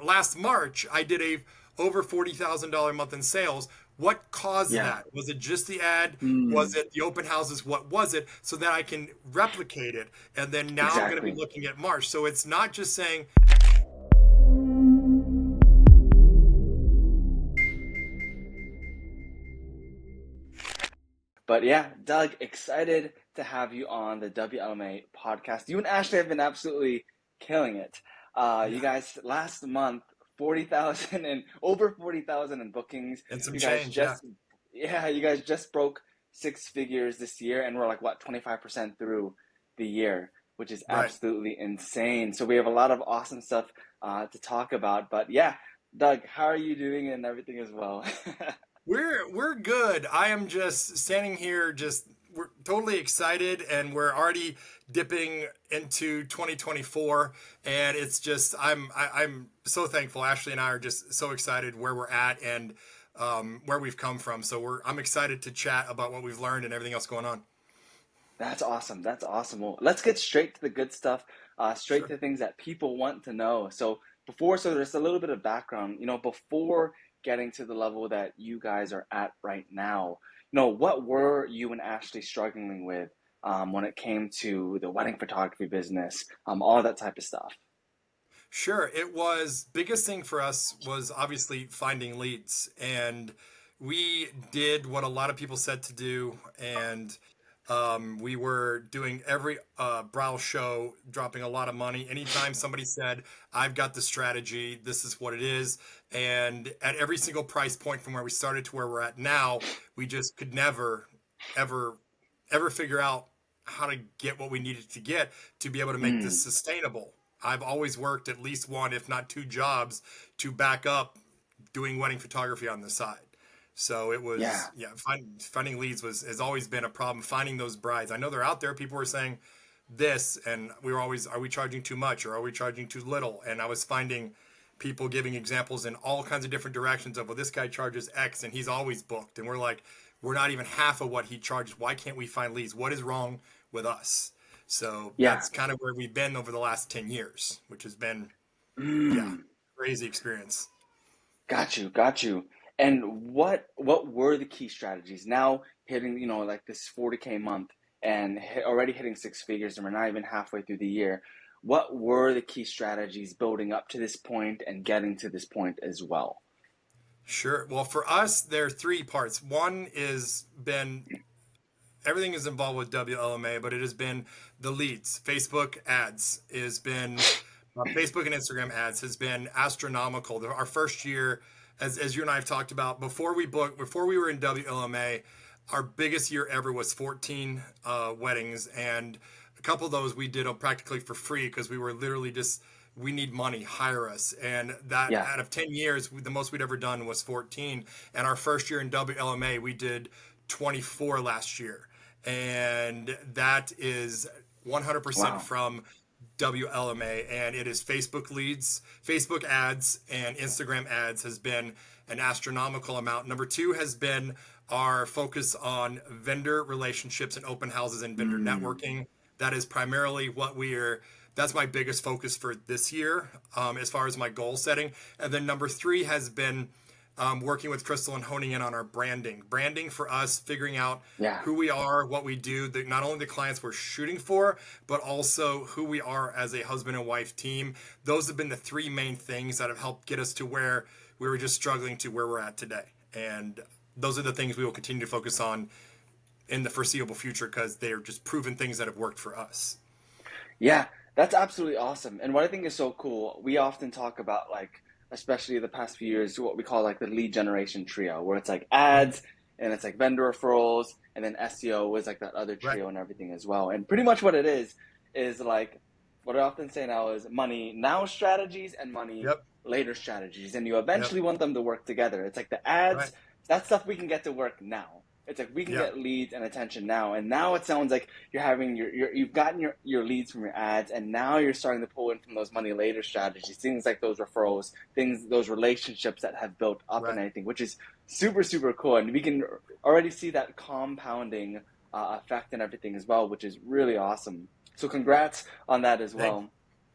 last March, I did a over $40,000 a month in sales. What caused Yeah. that? Was it just the ad? Was Mm, it the open houses? What was it? So that I can replicate it. And then now I'm going to be exactly. looking at March. So it's not just saying, But yeah, Doug, excited to have you on the WLMA podcast. You and Ashley have been absolutely killing it. You yeah, guys last month, 40,000 and over 40,000 in bookings. and some You guys change. Yeah, just, yeah, you guys just broke six figures this year, and we're like, what, 25% through the year, which is right. absolutely insane. So we have a lot of awesome stuff to talk about. But yeah, Doug, how are you doing and everything as well? We're good. I am just standing here, just we're totally excited, and we're already dipping into 2024, and it's just I'm so thankful. Ashley and I are just so excited where we're at and where we've come from. So I'm excited to chat about what we've learned and everything else going on. That's awesome. That's awesome. Well, let's get straight to the good stuff, straight Sure. to things that people want to know. So there's a little bit of background, before getting to the level that you guys are at right now, what were you and Ashley struggling with when it came to the wedding photography business, all that type of stuff? Sure. It was biggest thing for us was obviously finding leads, and we did what a lot of people said to do, and we were doing every brow show, dropping a lot of money. Anytime somebody said, "I've got the strategy, this is what it is," and at every single price point from where we started to where we're at now, we just could never, ever, ever figure out how to get what we needed to get to be able to make this Mm, sustainable. I've always worked at least one, if not two jobs to back up doing wedding photography on the side. So it yeah. was, yeah, finding leads has always been a problem. Finding those brides. I know they're out there. People were saying this, and we were always, are we charging too much or are we charging too little? And I was finding people giving examples in all kinds of different directions of, well, this guy charges X and he's always booked. And we're like, we're not even half of what he charges. Why can't we find leads? What is wrong with us? So Yeah. that's kind of where we've been over the last 10 years, which has been, yeah, Mm. crazy experience. Got you, got you. And what were the key strategies? Now hitting, like this 40K month and already hitting six figures, and we're not even halfway through the year. What were the key strategies building up to this point and getting to this point as well? Sure. Well, for us, there are three parts. One is been everything is involved with WLMA, but it has been the leads. Facebook ads has been Facebook and Instagram ads has been astronomical. Our first year, as you and I have talked about before we were in WLMA, our biggest year ever was 14 weddings, and a couple of those we did practically for free because we were literally just we need money, hire us. And that Yeah. out of 10 years, the most we'd ever done was 14. And our first year in WLMA, we did 24 last year. And that is 100% Wow. from WLMA, and it is Facebook leads, Facebook ads, and Instagram ads has been an astronomical amount. Number two has been our focus on vendor relationships and open houses and vendor Mm, networking. That is primarily what we are. That's my biggest focus for this year, as far as my goal setting. And then number three has been working with Crystal and honing in on our branding. Branding for us, figuring out yeah. who we are, what we do, not only the clients we're shooting for, but also who we are as a husband and wife team. Those have been the three main things that have helped get us to where we were just struggling to where we're at today. And those are the things we will continue to focus on in the foreseeable future because they're just proven things that have worked for us. Yeah, that's absolutely awesome. And what I think is so cool, we often talk about like, especially the past few years, what we call like the lead generation trio, where it's like Mhm. ads and it's like vendor referrals, and then SEO is like that other Right. trio and everything as well. And pretty much what it is like what I often say now is money now strategies and money Yep. later strategies. And you Yep. eventually want them to work together. It's like the ads, Right. that stuff we can get to work now. It's like we can Yep. get leads and attention now. And now it sounds like you're having you've gotten your leads from your ads, and now you're starting to pull in from those money later strategies, things like those referrals, things, those relationships that have built up and Right. everything, which is super, super cool. And we can already see that compounding effect and everything as well, which is really awesome. So congrats on that as Thank well.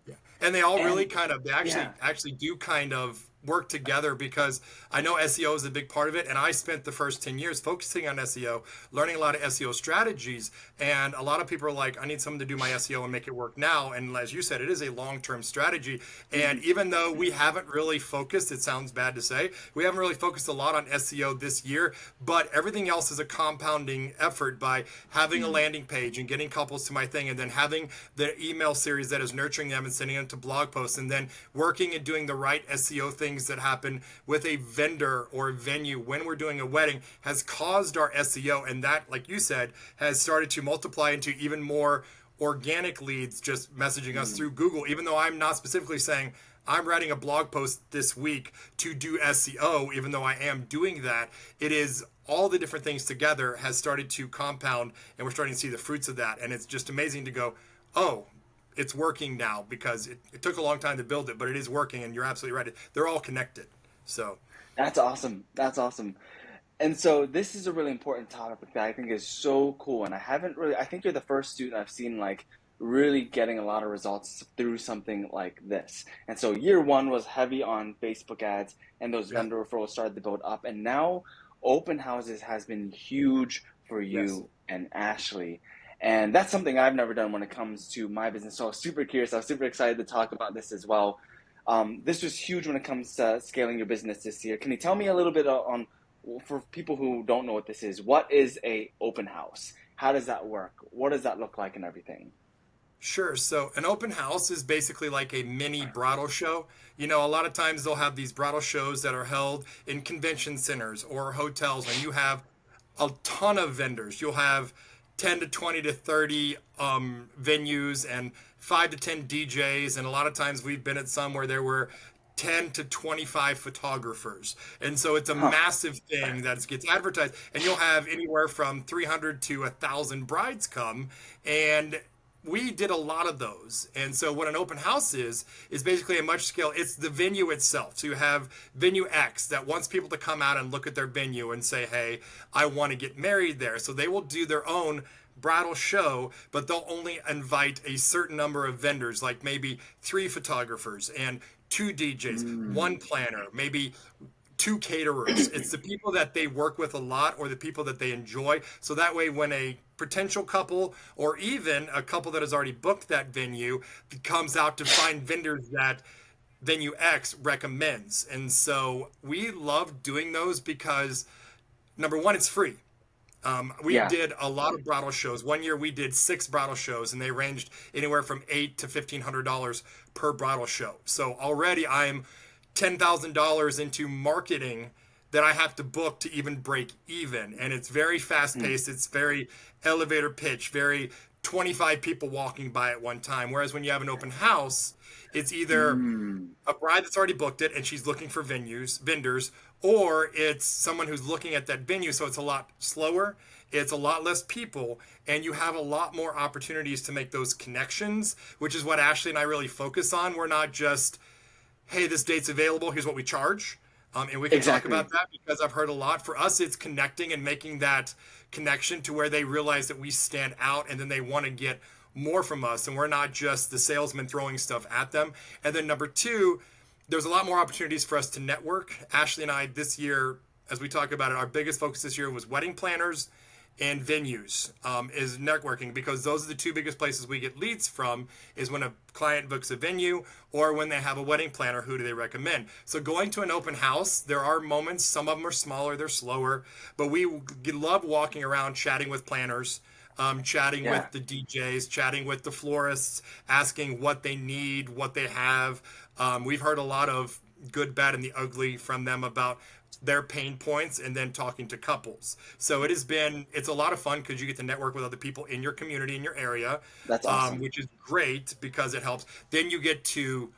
Yeah. And they all really And kind of, they yeah. actually do kind of work together, because I know SEO is a big part of it. And I spent the first 10 years focusing on SEO, learning a lot of SEO strategies. And a lot of people are like, I need someone to do my SEO and make it work now. And as you said, it is a long-term strategy. And Mhm. even though we haven't really focused, it sounds bad to say, we haven't really focused a lot on SEO this year, but everything else is a compounding effort by having a Mm. landing page and getting couples to my thing, and then having the email series that is nurturing them and sending them to blog posts, and then working and doing the right SEO things that happen with a vendor or venue when we're doing a wedding has caused our SEO, and that, like you said, has started to multiply into even more organic leads just messaging us Mm. through Google, even though I'm not specifically saying I'm writing a blog post this week to do SEO, even though I am doing that. It is all the different things together has started to compound, and we're starting to see the fruits of that. And it's just amazing to go, oh, it's working now, because it took a long time to build it, but it is working. And you're absolutely right. They're all connected. So, That's awesome. That's awesome. And so this is a really important topic that I think is so cool. And I haven't really, I think you're the first student I've seen like really getting a lot of results through something like this. And so year one was heavy on Facebook ads and those yeah. vendor referrals started to build up. And now open houses has been huge for Yes. you and Ashley. And that's something I've never done when it comes to my business. So I was super curious. I was super excited to talk about this as well. This was huge when it comes to scaling your business this year. Can you tell me a little bit on, for people who don't know what this is, what is a open house? How does that work? What does that look like and everything? Sure. So an open house is basically like a mini bridal show. You know, a lot of times they'll have these bridal shows that are held in convention centers or hotels, and you have a ton of vendors. You'll have 10 to 20 to 30 venues and 5 to 10 DJs. And a lot of times we've been at some where there were 10 to 25 photographers. And so it's a Huh. massive thing that gets advertised. And you'll have anywhere from 300 to 1,000 brides come. And we did a lot of those. And so what an open house is basically a much scale. It's the venue itself. So you have venue X that wants people to come out and look at their venue and say, hey, I want to get married there. So they will do their own bridal show, but they'll only invite a certain number of vendors, like maybe 3 photographers and 2 DJs, 1 Mm. planner, maybe 2 caterers. It's the people that they work with a lot or the people that they enjoy. So that way, when a potential couple or even a couple that has already booked that venue comes out to find vendors that venue X recommends. And so we love doing those because number one, it's free. We Yeah. did a lot of bridal shows. One year we did 6 bridal shows, and they ranged anywhere from $8 to $1,500 per bridal show. So already I'm $10,000 into marketing that I have to book to even break even. And it's very fast Mm. paced. It's very elevator pitch, very 25 people walking by at one time. Whereas when you have an open house, it's either Mm. a bride that's already booked it and she's looking for vendors, or it's someone who's looking at that venue. So it's a lot slower, it's a lot less people, and you have a lot more opportunities to make those connections, which is what Ashley and I really focus on. We're not just, hey, this date's available, here's what we charge. And we can talk Exactly. about that because I've heard a lot. For us, it's connecting and making that connection to where they realize that we stand out and then they want to get more from us. And we're not just the salesman throwing stuff at them. And then number two, there's a lot more opportunities for us to network. Ashley and I, this year, as we talk about it, our biggest focus this year was wedding planners and venues, is networking, because those are the 2 biggest places we get leads from, is when a client books a venue or when they have a wedding planner. Who do they recommend? So going to an open house, there are moments, some of them are smaller, they're slower, but we love walking around chatting with planners, chatting Yeah. with the DJs, chatting with the florists, asking what they need, what they have. We've heard a lot of good, bad, and the ugly from them about their pain points, and then talking to couples. So it's a lot of fun because you get to network with other people in your community, in your area, That's awesome. which is great because it helps. Then you get to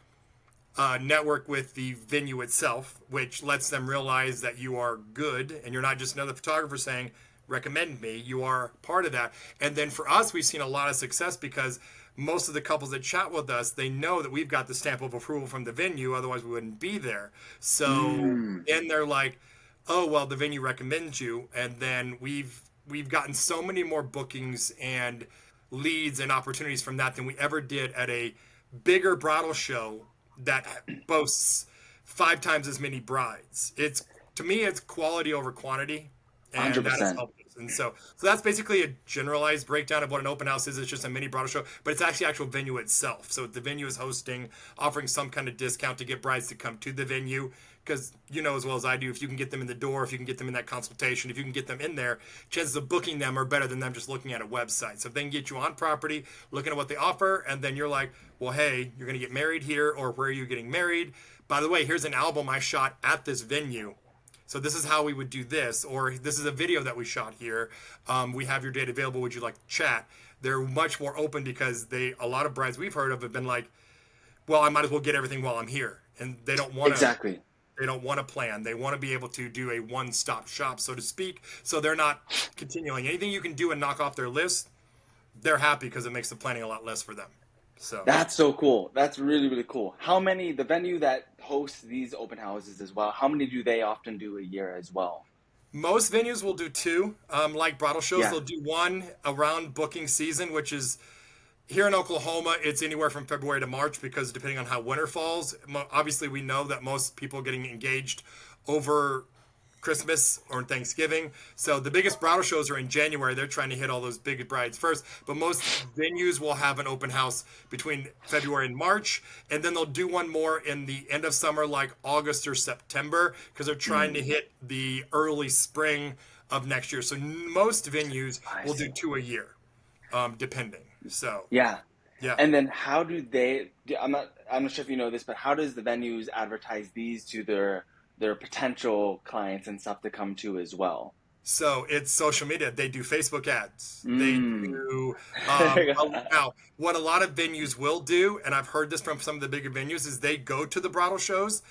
network with the venue itself, which lets them realize that you are good and you're not just another photographer saying, recommend me. You are part of that. And then for us, we've seen a lot of success because most of the couples that chat with us, they know that we've got the stamp of approval from the venue, otherwise we wouldn't be there. So Mm. then they're like, oh well, the venue recommends you. And then we've gotten so many more bookings and leads and opportunities from that than we ever did at a bigger bridal show that boasts 5 times as many brides. It's to me, it's quality over quantity, and that has 100%. helped us. And so that's basically a generalized breakdown of what an open house is. It's just a mini bridal show, but it's actually actual venue itself. So the venue is hosting, offering some kind of discount to get brides to come to the venue. Because you know as well as I do, if you can get them in the door, if you can get them in that consultation, if you can get them in there, chances of booking them are better than them just looking at a website. So if they can get you on property, looking at what they offer, and then you're like, well, hey, you're going to get married here, or where are you getting married? By the way, here's an album I shot at this venue. So this is how we would do this, or this is a video that we shot here. We have your date available. Would you like to chat? They're much more open because a lot of brides we've heard of have been like, well, I might as well get everything while I'm here. And they don't want to. Exactly. They don't want to plan. They want to be able to do a one-stop shop, so to speak. So they're not continuing. Anything you can do and knock off their list, they're happy because it makes the planning a lot less for them. So That's so cool. That's really, really cool. How many, the venue that hosts these open houses as well, how many do they often do a year as well? most venues will do two. Like bridal shows, Yeah. they'll do one around booking season, which is here in Oklahoma, it's anywhere from February to March because depending on how winter falls, obviously we know that most people are getting engaged over Christmas or Thanksgiving. So the biggest bridal shows are in January. They're trying to hit all those big brides first. But most venues will have an open house between February and March. And then they'll do one more in the end of summer, like August or September, because they're trying to hit the early spring of next year. So most venues I will do see. two a year, depending. So, Yeah. yeah. And then how do they, I'm not sure if you know this, but how does the venues advertise these to their potential clients and stuff to come to as well? So it's social media. They do Facebook ads. They Mm. do now. What a lot of venues will do, and I've heard this from some of the bigger venues, is they go to the bridal shows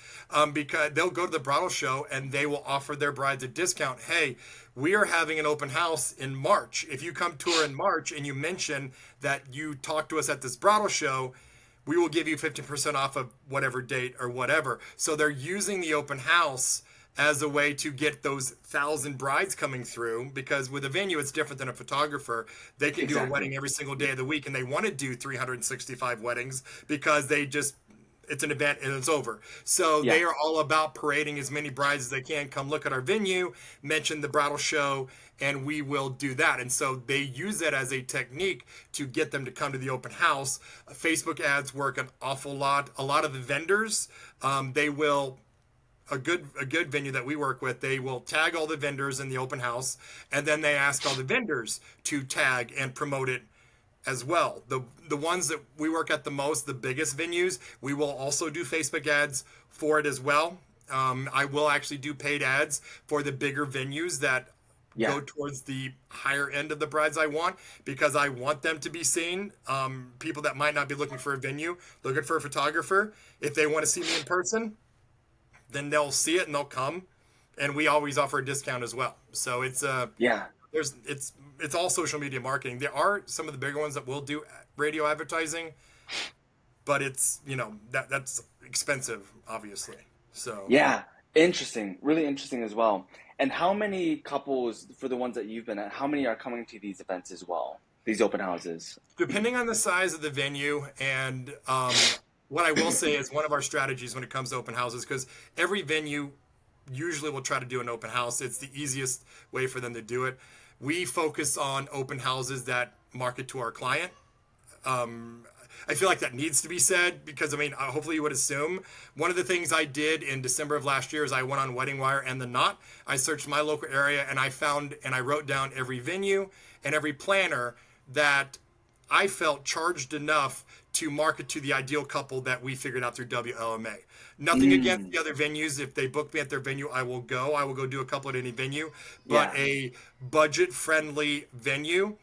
because they'll go to the bridal show and they will offer their brides a discount. Hey, we are having an open house in March. If you come tour in March and you mention that you talked to us at this bridal show, we will give you 50% off of whatever date or whatever. So they're using the open house as a way to get those 1,000 brides coming through, because with a venue it's different than a photographer. They can do a Exactly. wedding every single day of the week, and they want to do 365 weddings because it's an event and it's over. So Yeah. they are all about parading as many brides as they can. Come look at our venue, mention the bridal show, and we will do that. And so they use that as a technique to get them to come to the open house. Facebook ads work an awful lot. A lot of the vendors, they will a good venue that we work with, they will tag all the vendors in the open house, and then they ask all the vendors to tag and promote it as well. The ones that we work at the most, the biggest venues, we will also do Facebook ads for it as well. I will actually do paid ads for the bigger venues that Yeah. go towards the higher end of the brides I want, because I want them to be seen. People that might not be looking for a venue, looking for a photographer, if they want to see me in person, then they'll see it and they'll come, and we always offer a discount as well. So Yeah. it's all social media marketing. There are some of the bigger ones that will do radio advertising, but it's that's expensive, obviously. So Yeah. Interesting. Really interesting as well. And how many couples, for the ones that you've been at, how many are coming to these events as well? These open houses? depending on the size of the venue, and what I will say is one of our strategies when it comes to open houses, because every venue usually will try to do an open house. It's the easiest way for them to do it. We focus on open houses that market to our client. I feel like that needs to be said because, I mean, hopefully you would assume. One of the things I did in December of last year is I went on Wedding Wire and The Knot. I searched my local area and I found and I wrote down every venue and every planner that I felt charged enough to market to the ideal couple that we figured out through WLMA. Nothing against Mm. the other venues. If they book me at their venue, I will go. I will go do a couple at any venue. But Yeah. a budget-friendly venue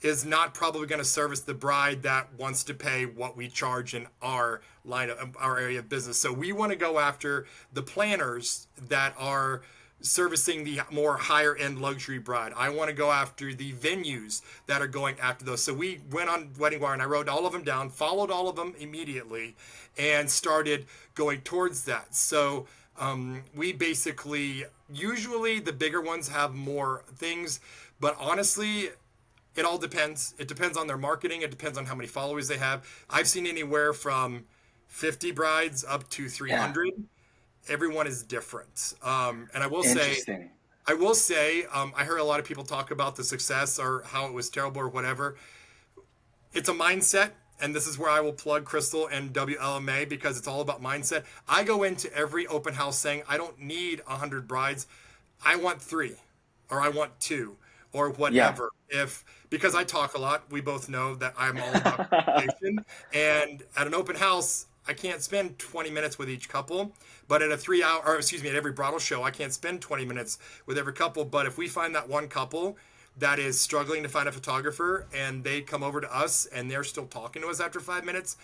is not probably going to service the bride that wants to pay what we charge in our line of our area of business. So we want to go after the planners that are servicing the more higher end luxury bride. I want to go after the venues that are going after those. So we went on Wedding Wire and I wrote all of them down, followed all of them immediately, and started going towards that. So we basically, usually the bigger ones have more things, but honestly, It all depends. It depends on their marketing. It depends on how many followers they have. I've seen anywhere from 50 brides up to Yeah. 300. Everyone is different. And Interesting. I heard a lot of people talk about the success or how it was terrible or whatever. It's a mindset. And this is where I will plug Crystal and WLMA because it's all about mindset. I go into every open house saying, I don't need 100 brides. I want three, or I want two, or Yeah. whatever. If because I talk a lot, we both know that I'm all about communication. And at an open house, I can't spend 20 minutes with each couple. But at a 3 hour, or excuse me, at every bridal show, I can't spend 20 minutes with every couple. But if we find that one couple that is struggling to find a photographer and they come over to us and they're still talking to us after 5 minutes,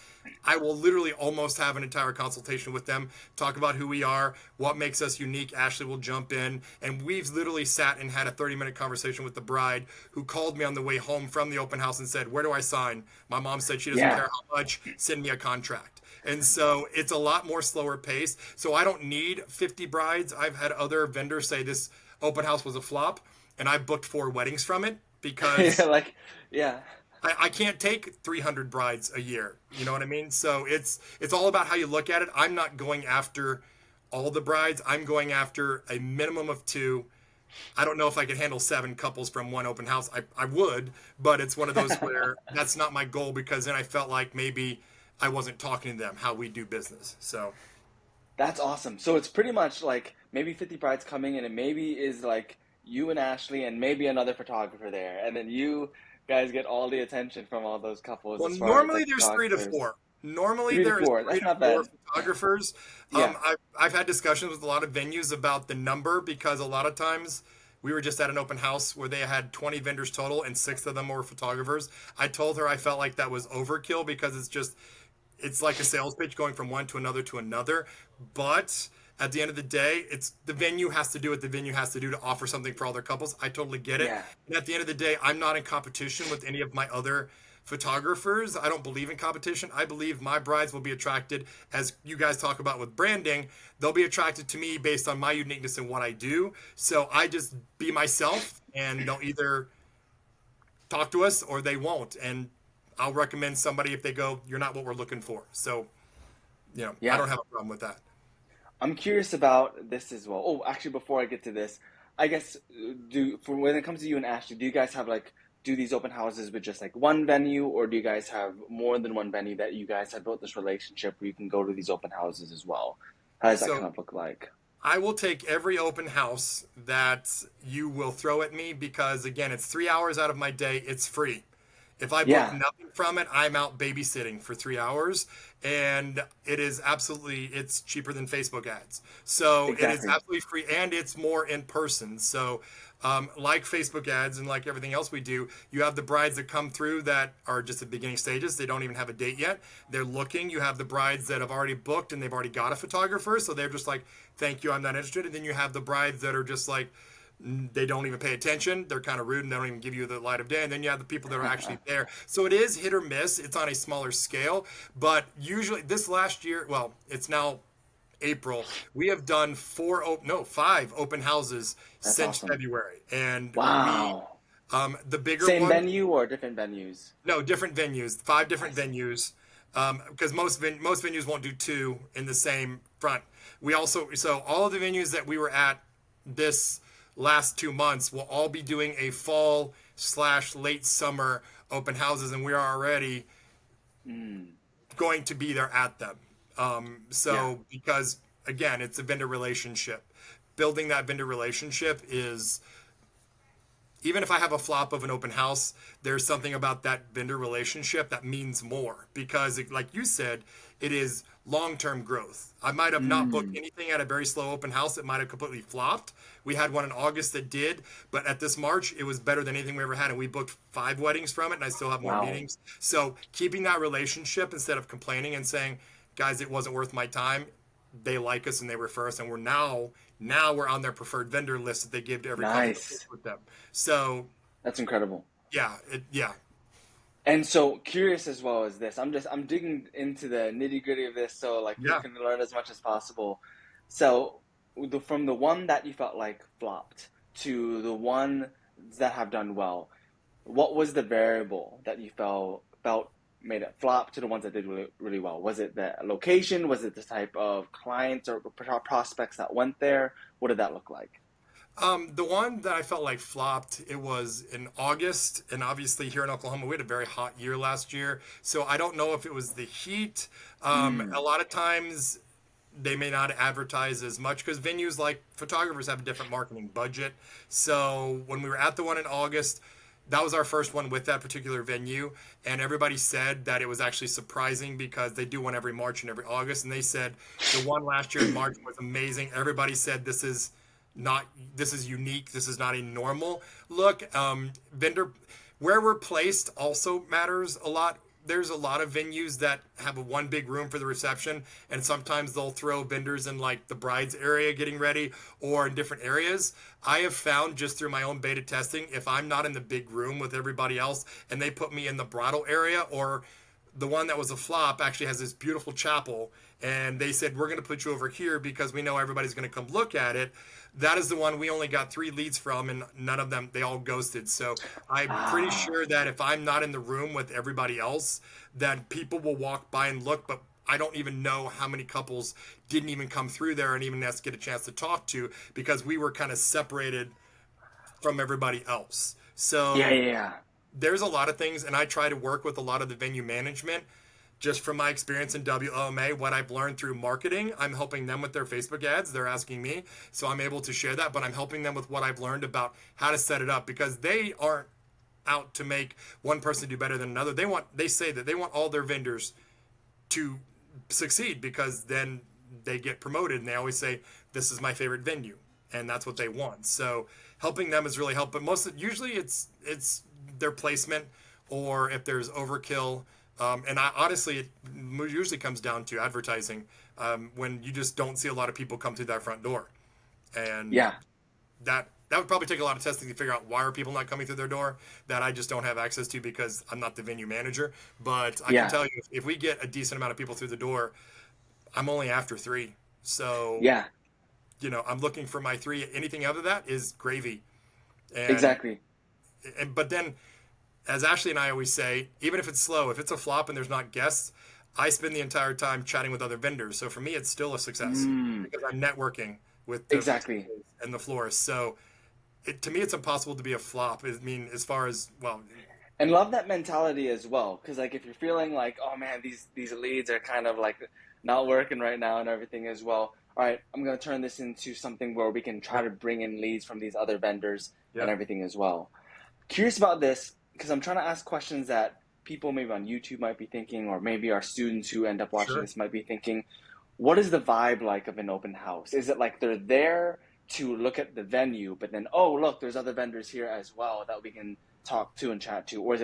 I will literally almost have an entire consultation with them, talk about who we are, what makes us unique. Ashley will jump in. And we've literally sat and had a 30-minute conversation with the bride who called me on the way home from the open house and said, where do I sign? My mom said she doesn't Yeah. care how much, send me a contract. And so it's a lot more slower paced. So I don't need 50 brides. I've had other vendors say this open house was a flop, and I booked 4 weddings from it Yeah, because like, yeah. I can't take 300 brides a year. You know what I mean? So it's all about how you look at it. I'm not going after all the brides. I'm going after a minimum of two. I don't know if I could handle 7 couples from one open house. I would, but it's one of those where that's not my goal because then I felt like maybe I wasn't talking to them how we do business. So That's awesome. So it's pretty much like maybe 50 brides coming in, and maybe is like you and Ashley and maybe another photographer there. And then you guys get all the attention from all those couples well, as far as normally like there's three to photographers. four. Normally Three to there is four. three That's to not four bad. photographers. Yeah. I've had discussions with a lot of venues about the number because a lot of times we were just at an open house where they had 20 vendors total and 6 of them were photographers. I told her I felt like that was overkill because it's like a sales pitch going from one to another. But at the end of the day, it's the venue has to do what the venue has to do to offer something for all their couples. I totally get it. Yeah. And at the end of the day, I'm not in competition with any of my other photographers. I don't believe in competition. I believe my brides will be attracted, as you guys talk about with branding, they'll be attracted to me based on my uniqueness and what I do. So I just be myself and they'll either talk to us or they won't. And I'll recommend somebody if they go, you're not what we're looking for. So, I Yeah. don't have a problem with that. I'm curious about this as well. Oh, actually, before I get to this, I guess do for when it comes to you and Ashley, do you guys have like do these open houses with just like one venue, or do you guys have more than one venue that you guys have built this relationship where you can go to these open houses as well? How does that kind So of look like? I will take every open house that you will throw at me because, again, it's 3 hours out of my day. It's free. If I book Yeah. nothing from it, I'm out babysitting for 3 hours, and it's cheaper than Facebook ads. So it is Exactly. absolutely free, and it's more in person. So, like Facebook ads and like everything else we do, you have the brides that come through that are just at beginning stages. They don't even have a date yet. They're looking. You have the brides that have already booked and they've already got a photographer, so they're just like, "Thank you, I'm not interested." And then you have the brides that are just like, they don't even pay attention. They're kind of rude and they don't even give you the light of day. And then you have the people that are actually there. So it is hit or miss. It's on a smaller scale. But usually this last year, well, it's now April. We have done 5 open houses That's since awesome. February. And Wow. the bigger Same one, venue or different venues? no, different venues, 5 different I see. venues. Because most venues won't do 2 in the same front. So all of the venues that we were at this last 2 months will all be doing a fall/late summer open houses, and we are already Mm. going to be there at them. Yeah. So because again, it's a vendor relationship. Building that vendor relationship is, even if I have a flop of an open house, there's something about that vendor relationship that means more because, like you said, it is long-term growth. I might have not booked Mm. anything at a very slow open house. It might have completely flopped. We had one in August that did, but at this March, it was better than anything we ever had, and we booked 5 weddings from it, and I still have more Wow. meetings. So keeping that relationship instead of complaining and saying, guys, it wasn't worth my time, they like us and they refer us, and now we're on their preferred vendor list that they give to every couple that Nice. works with them. So That's incredible. yeah, And so curious as well as this. I'm digging into the nitty-gritty of this so like we yeah. can learn as much as possible. So from the one that you felt like flopped to the one that have done well, what was the variable that you felt made it flop to the ones that did really, really well? Was it the location? Was it the type of clients or prospects that went there? What did that look like? The one that I felt like flopped, it was in August, and obviously here in Oklahoma, we had a very hot year last year. So I don't know if it was the heat. A Mm. lot of times they may not advertise as much because venues like photographers have a different marketing budget. So when we were at the one in August, that was our first one with that particular venue, and everybody said that it was actually surprising because they do one every March and every August, and they said the one last year in March was amazing. Everybody said not this is unique. This is not a normal look. Vendor where we're placed also matters a lot. There's a lot of venues that have a one big room for the reception, and sometimes they'll throw vendors in like the bride's area getting ready or in different areas. I have found just through my own beta testing, if I'm not in the big room with everybody else and they put me in the bridal area, or the one that was a flop actually has this beautiful chapel, and they said we're going to put you over here because we know everybody's going to come look at it. That is the one we only got 3 leads from, and none of them, they all ghosted. So I'm pretty Ah, sure that if I'm not in the room with everybody else, that people will walk by and look, but I don't even know how many couples didn't even come through there and even get a chance to talk to because we were kind of separated from everybody else. yeah, So yeah, yeah. there's a lot of things, and I try to work with a lot of the venue management. Just from my experience in WLMA, what I've learned through marketing, I'm helping them with their Facebook ads. They're asking me, so I'm able to share that, but I'm helping them with what I've learned about how to set it up because they aren't out to make one person do better than another. They say that they want all their vendors to succeed because then they get promoted, and they always say this is my favorite venue, and that's what they want. So helping them is really helped, but usually it's their placement or if there's overkill. And I honestly, it usually comes down to advertising when you just don't see a lot of people come through that front door, and Yeah, that would probably take a lot of testing to figure out why are people not coming through their door that I just don't have access to because I'm not the venue manager. But I can yeah, tell you if we get a decent amount of people through the door, I'm only after 3. So, yeah, I'm looking for my 3. Anything other than that is gravy. And exactly. but then as Ashley and I always say, even if it's slow, if it's a flop and there's not guests, I spend the entire time chatting with other vendors. So for me, it's still a success Mm, because I'm networking with the exactly. photographers and the florists. So to me, it's impossible to be a flop. I mean, as far as well, And love that mentality as well, because like if you're feeling like, oh man, these leads are kind of like not working right now and everything as well. All right, I'm gonna turn this into something where we can try yep, to bring in leads from these other vendors and yep, everything as well. Curious about this because I'm trying to ask questions that people maybe on YouTube might be thinking, or maybe our students who end up watching sure. this might be thinking. What is the vibe like of an open house? Is it like they're there to look at the venue, but then, oh, look, there's other vendors here as well that we can talk to and chat to? Or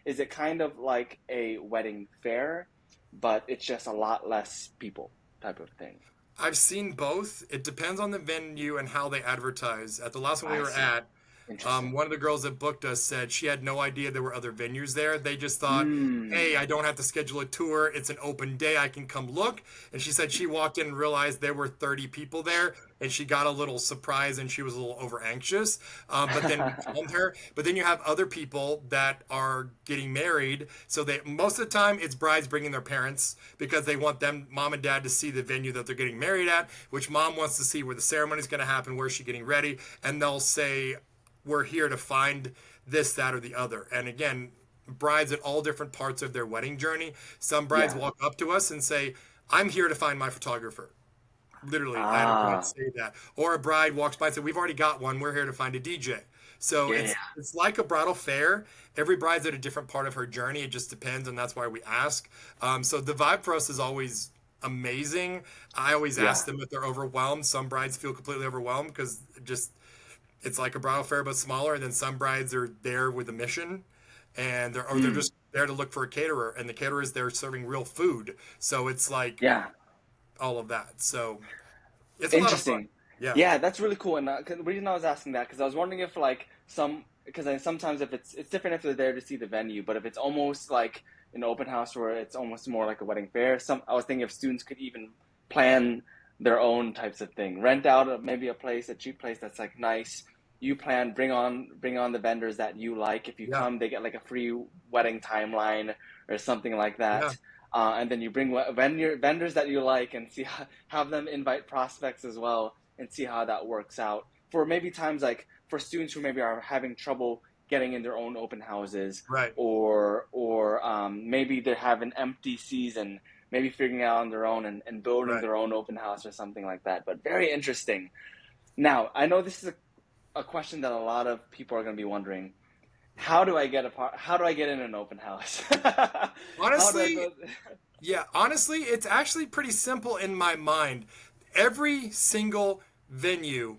is it kind of like a wedding fair, but it's just a lot less people type of thing? I've seen both. It depends on the venue and how they advertise. At the last one we I were see. at, Interesting. one of the girls that booked us said she had no idea there were other venues there. They just thought, hey, Hmm. I don't have to schedule a tour. It's an open day. I can come look. And she said she walked in and realized there were 30 people there. And she got a little surprised and she was a little over anxious. But then we calmed her. But then you have other people that are getting married. So most of the time it's brides bringing their parents because they want them, mom and dad, to see the venue that they're getting married at, which mom wants to see where the ceremony is going to happen, where she's getting ready. And they'll say, we're here to find this, that, or the other. And again, brides at all different parts of their wedding journey. Some brides Yeah. walk up to us and say, I'm here to find my photographer. Literally, I had a bride Ah. say that. Or a bride walks by and said, we've already got one. We're here to find a DJ. So Yeah. it's like a bridal fair. Every bride's at a different part of her journey. It just depends, and that's why we ask. So the vibe for us is always amazing. I always Yeah. ask them if they're overwhelmed. Some brides feel completely overwhelmed because just it's like a bridal fair but smaller. And then some brides are there with a mission, and they're Mm. just there to look for a caterer, and the caterer is there serving real food. So it's like Yeah. all of that. So it's a lot of fun. Interesting. Yeah, Yeah, that's really cool. And 'cause the reason I was asking that because I was wondering if like because sometimes if it's different if they're there to see the venue, but if it's almost like an open house where it's almost more like a wedding fair. I was thinking if students could even plan their own types of thing, rent out maybe a cheap place that's like nice, you plan, bring on the vendors that you like. If you Yeah. come, they get like a free wedding timeline or something like Yeah. that. And then you bring vendors that you like and see have them invite prospects as well and see how that works out. For maybe times like for students who maybe are having trouble getting in their own open houses, Right. or maybe they have an empty season, maybe figuring out on their own and building Right. their own open house or something like that. But very interesting. Now, I know this is a question that a lot of people are going to be wondering. How do I get in an open house? How do I Honestly, build? yeah, honestly, it's actually pretty simple in my mind. Every single venue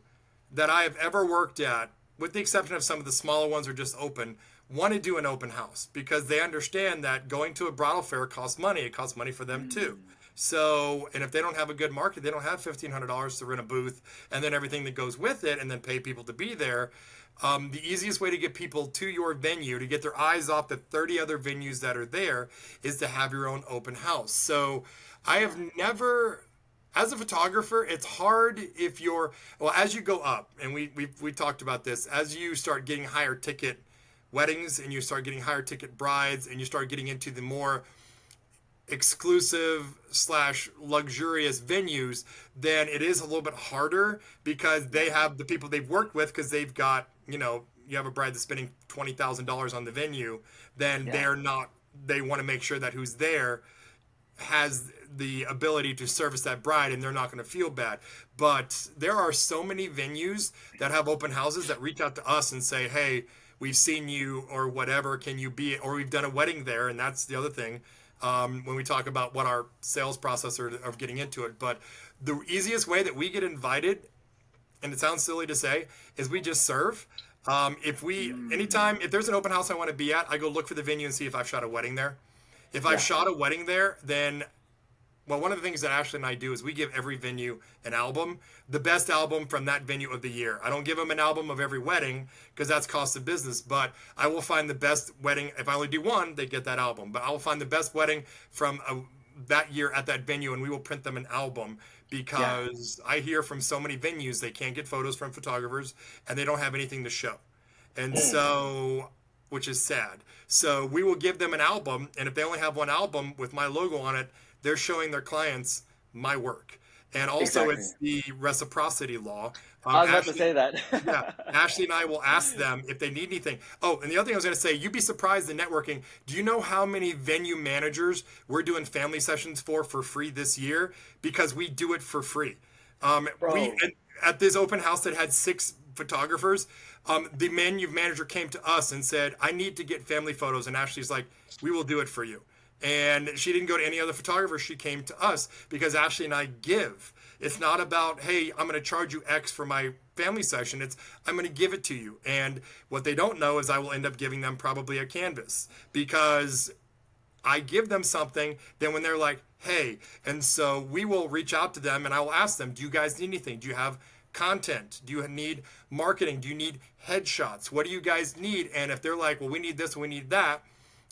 that I have ever worked at, with the exception of some of the smaller ones are just open, want to do an open house because they understand that going to a bridal fair costs money. It costs money for them too. Mm, So, and if they don't have a good market, they don't have $1,500 to rent a booth and then everything that goes with it and then pay people to be there. The easiest way to get people to your venue, to get their eyes off the 30 other venues that are there, is to have your own open house. So I have never, as a photographer, it's hard if you're, well, as you go up, and we talked about this, as you start getting higher ticket weddings and you start getting higher ticket brides and you start getting into the more exclusive slash luxurious venues, then it is a little bit harder because they yeah, have the people they've worked with because they've got, you have a bride that's spending $20,000 on the venue, then yeah. they're not, they want to make sure that who's there has the ability to service that bride and they're not going to feel bad. But there are so many venues that have open houses that reach out to us and say, hey, we've seen you or whatever, can you be, or we've done a wedding there. And that's the other thing when we talk about what our sales process are of getting into it. But the easiest way that we get invited, and it sounds silly to say, is we just serve. If we, Mm, anytime, if there's an open house I want to be at, I go look for the venue and see if I've shot a wedding there. If I've yeah, shot a wedding there, then well, one of the things that Ashley and I do is we give every venue an album, the best album from that venue of the year. I don't give them an album of every wedding because that's cost of business, but I will find the best wedding. If I only do one, they get that album. But I will find the best wedding from that year at that venue, and we will print them an album yeah. because I hear from so many venues they can't get photos from photographers and they don't have anything to show. And Mm, so, which is sad. So we will give them an album, and if they only have one album with my logo on it, they're showing their clients my work. And also, exactly. it's the reciprocity law. I was about to Ashley, say yeah, that. Ashley and I will ask them if they need anything. Oh, and the other thing I was going to say, you'd be surprised in networking. Do you know how many venue managers we're doing family sessions for free this year? Because we do it for free. We Bro, at this open house that had 6 photographers, the menu manager came to us and said, "I need to get family photos," and Ashley's like, "We will do it for you." And she didn't go to any other photographer. She came to us because Ashley and I give. It's not about, hey, I'm going to charge you X for my family session. It's, I'm going to give it to you. And what they don't know is I will end up giving them probably a canvas because I give them something. Then when they're like, hey, and so we will reach out to them and I will ask them, do you guys need anything? Do you have content? Do you need marketing? Do you need headshots? What do you guys need? And if they're like, well, we need this, we need that,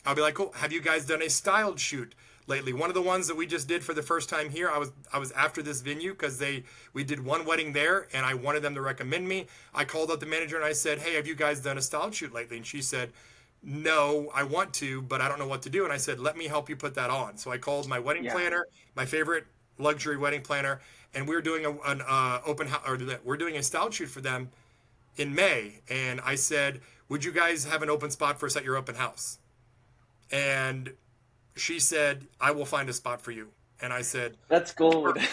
I'll be like, cool. Have you guys done a styled shoot lately? One of the ones that we just did for the first time here, I was after this venue because we did one wedding there and I wanted them to recommend me. I called up the manager and I said, hey, have you guys done a styled shoot lately? And she said, no, I want to, but I don't know what to do. And I said, let me help you put that on. So I called my wedding yeah. planner, my favorite luxury wedding planner, and we're doing an open house, or we're doing a style shoot for them in May. And I said, would you guys have an open spot for us at your open house? And she said, I will find a spot for you. And I said, That's gold. perfect.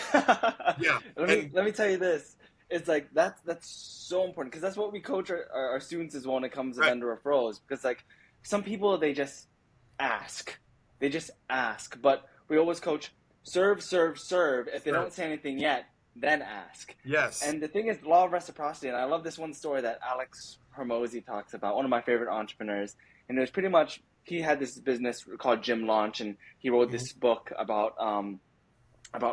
Yeah. Let me And let me tell you this. It's like that's so important because that's what we coach our students is when it comes to right. vendor referrals. Because like some people they just ask, they just ask, but we always coach serve, serve, serve. If they Sure. don't say anything yet, then ask. Yes. And the thing is, law of reciprocity. And I love this one story that Alex Hormozy talks about, one of my favorite entrepreneurs. And it was pretty much he had this business called Gym Launch, and he wrote Mhm. this book about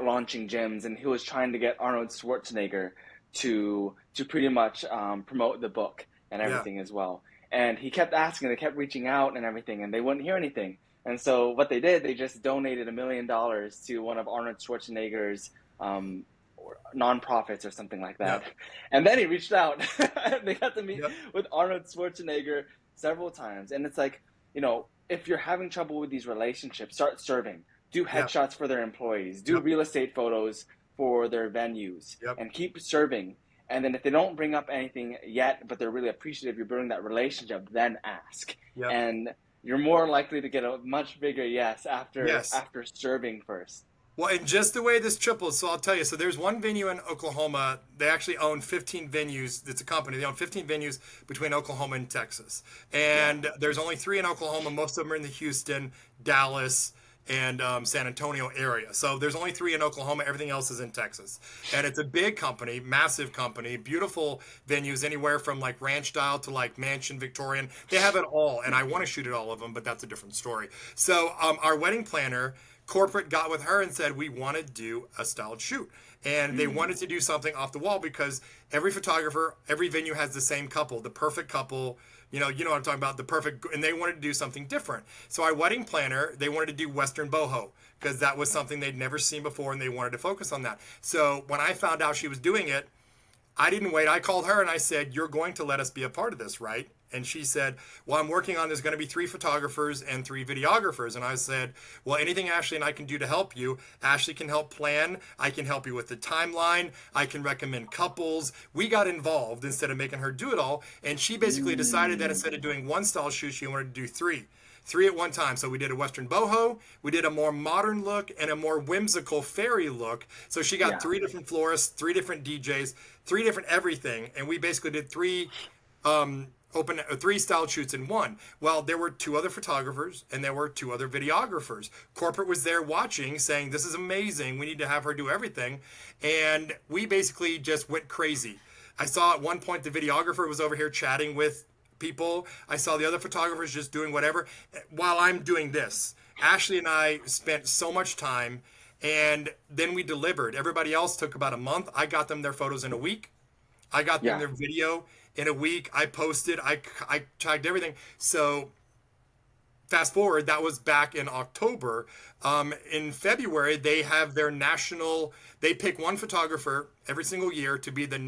launching gyms, and he was trying to get Arnold Schwarzenegger to pretty much promote the book and Yeah. everything as well. And he kept asking, they kept reaching out and everything, and they wouldn't hear anything. And so what they did, they just donated $1 million to one of Arnold Schwarzenegger's um, nonprofits or something like that. Yep. And then he reached out. They got to meet Yep. with Arnold Schwarzenegger several times. And it's like, if you're having trouble with these relationships, start serving. Do Yep. headshots for their employees. Do Yep. real estate photos for their venues, Yep. and keep serving. And then if they don't bring up anything yet, but they're really appreciative you're building that relationship, then ask. Yep. And you're more likely to get a much bigger yes after Yes. after serving first. Well, and just the way this triples, so I'll tell you. So there's one venue in Oklahoma. They actually own 15 venues. It's a company. They own 15 venues between Oklahoma and Texas. Yeah. And there's only 3 in Oklahoma. Most of them are in the Houston, Dallas, and San Antonio area. So there's only 3 in Oklahoma. Everything else is in Texas. And it's a big company, massive company, beautiful venues, anywhere from like ranch style to like mansion, Victorian. They have it all. And I want to shoot at all of them, but that's a different story. So our wedding planner, corporate, got with her and said we want to do a styled shoot, and they wanted to do something off the wall because every photographer, every venue has the same couple, the perfect couple, you know what I'm talking about, the perfect, and they wanted to do something different. So our wedding planner, they wanted to do Western boho because that was something they'd never seen before, and they wanted to focus on that. So when I found out she was doing it, I didn't wait. I called her and I said, "You're going to let us be a part of this, right?" And she said, "Well, I'm working on, there's going to be 3 photographers and 3 videographers." And I said, "Well, anything Ashley and I can do to help you, Ashley can help plan. I can help you with the timeline. I can recommend couples." We got involved instead of making her do it all. And she basically decided that instead of doing one style shoot, she wanted to do 3 at one time. So we did a Western boho, we did a more modern look, and a more whimsical fairy look. So she got Yeah. 3 different florists, 3 different DJs, 3 different everything, and we basically did 3 um, 3 style shoots in one. Well, there were 2 other photographers and there were 2 other videographers. Corporate was there watching, saying, "This is amazing. We need to have her do everything," and we basically just went crazy. I saw at one point the videographer was over here chatting with people. I saw the other photographers just doing whatever while I'm doing this. Ashley and I spent so much time, and then we delivered. Everybody else took about a month. I got them their photos in a week. I got them Yeah. their video in a week. I posted, I tagged everything. So fast forward, that was back in October. In February, they have their national, they pick one photographer every single year to be the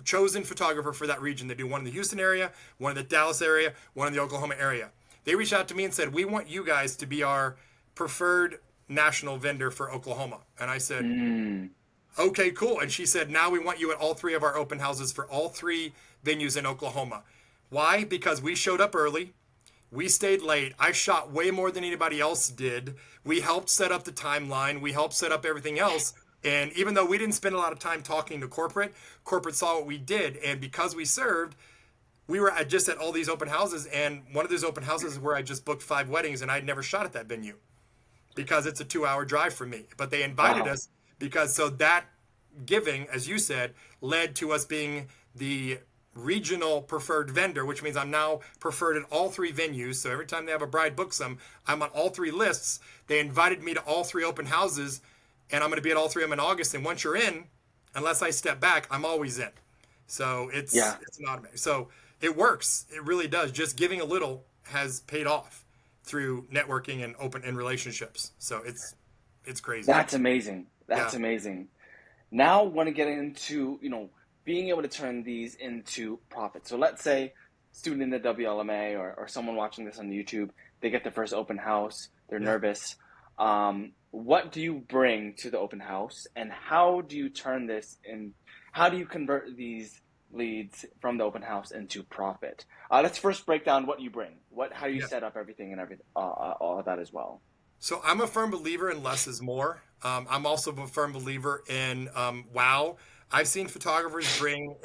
chosen photographer for that region. They do one in the Houston area, one in the Dallas area, one in the Oklahoma area. They reached out to me and said, "We want you guys to be our preferred national vendor for Oklahoma." And I said, "Okay, cool." And she said, "Now we want you at all 3 of our open houses for all 3 venues in Oklahoma." Why? Because we showed up early. We stayed late. I shot way more than anybody else did. We helped set up the timeline. We helped set up everything else. And even though we didn't spend a lot of time talking to corporate, corporate saw what we did. And because we served, we were just at all these open houses. And one of those open houses is where I just booked 5 weddings, and I'd never shot at that venue because it's a 2-hour drive from me. But they invited Wow. us because so that giving, as you said, led to us being the regional preferred vendor, which means I'm now preferred at all 3 venues. So every time they have a bride books them, I'm on all 3 lists. They invited me to all 3 open houses, and I'm going to be at all 3 of them in August. And once you're in, unless I step back, I'm always in. So it's Yeah. an automatic. So it works. It really does. Just giving a little has paid off through networking and open and relationships. So it's crazy. That's amazing. That's Yeah. amazing. Now, want to get into, being able to turn these into profit. So let's say student in the WLMA or someone watching this on YouTube, they get their first open house, they're Yeah. nervous. What do you bring to the open house, and how do you turn this in? How do you convert these leads from the open house into profit? Let's first break down what you bring, how you Yeah. set up everything and everything, all of that as well. So I'm a firm believer in less is more. I'm also a firm believer in wow. I've seen photographers bring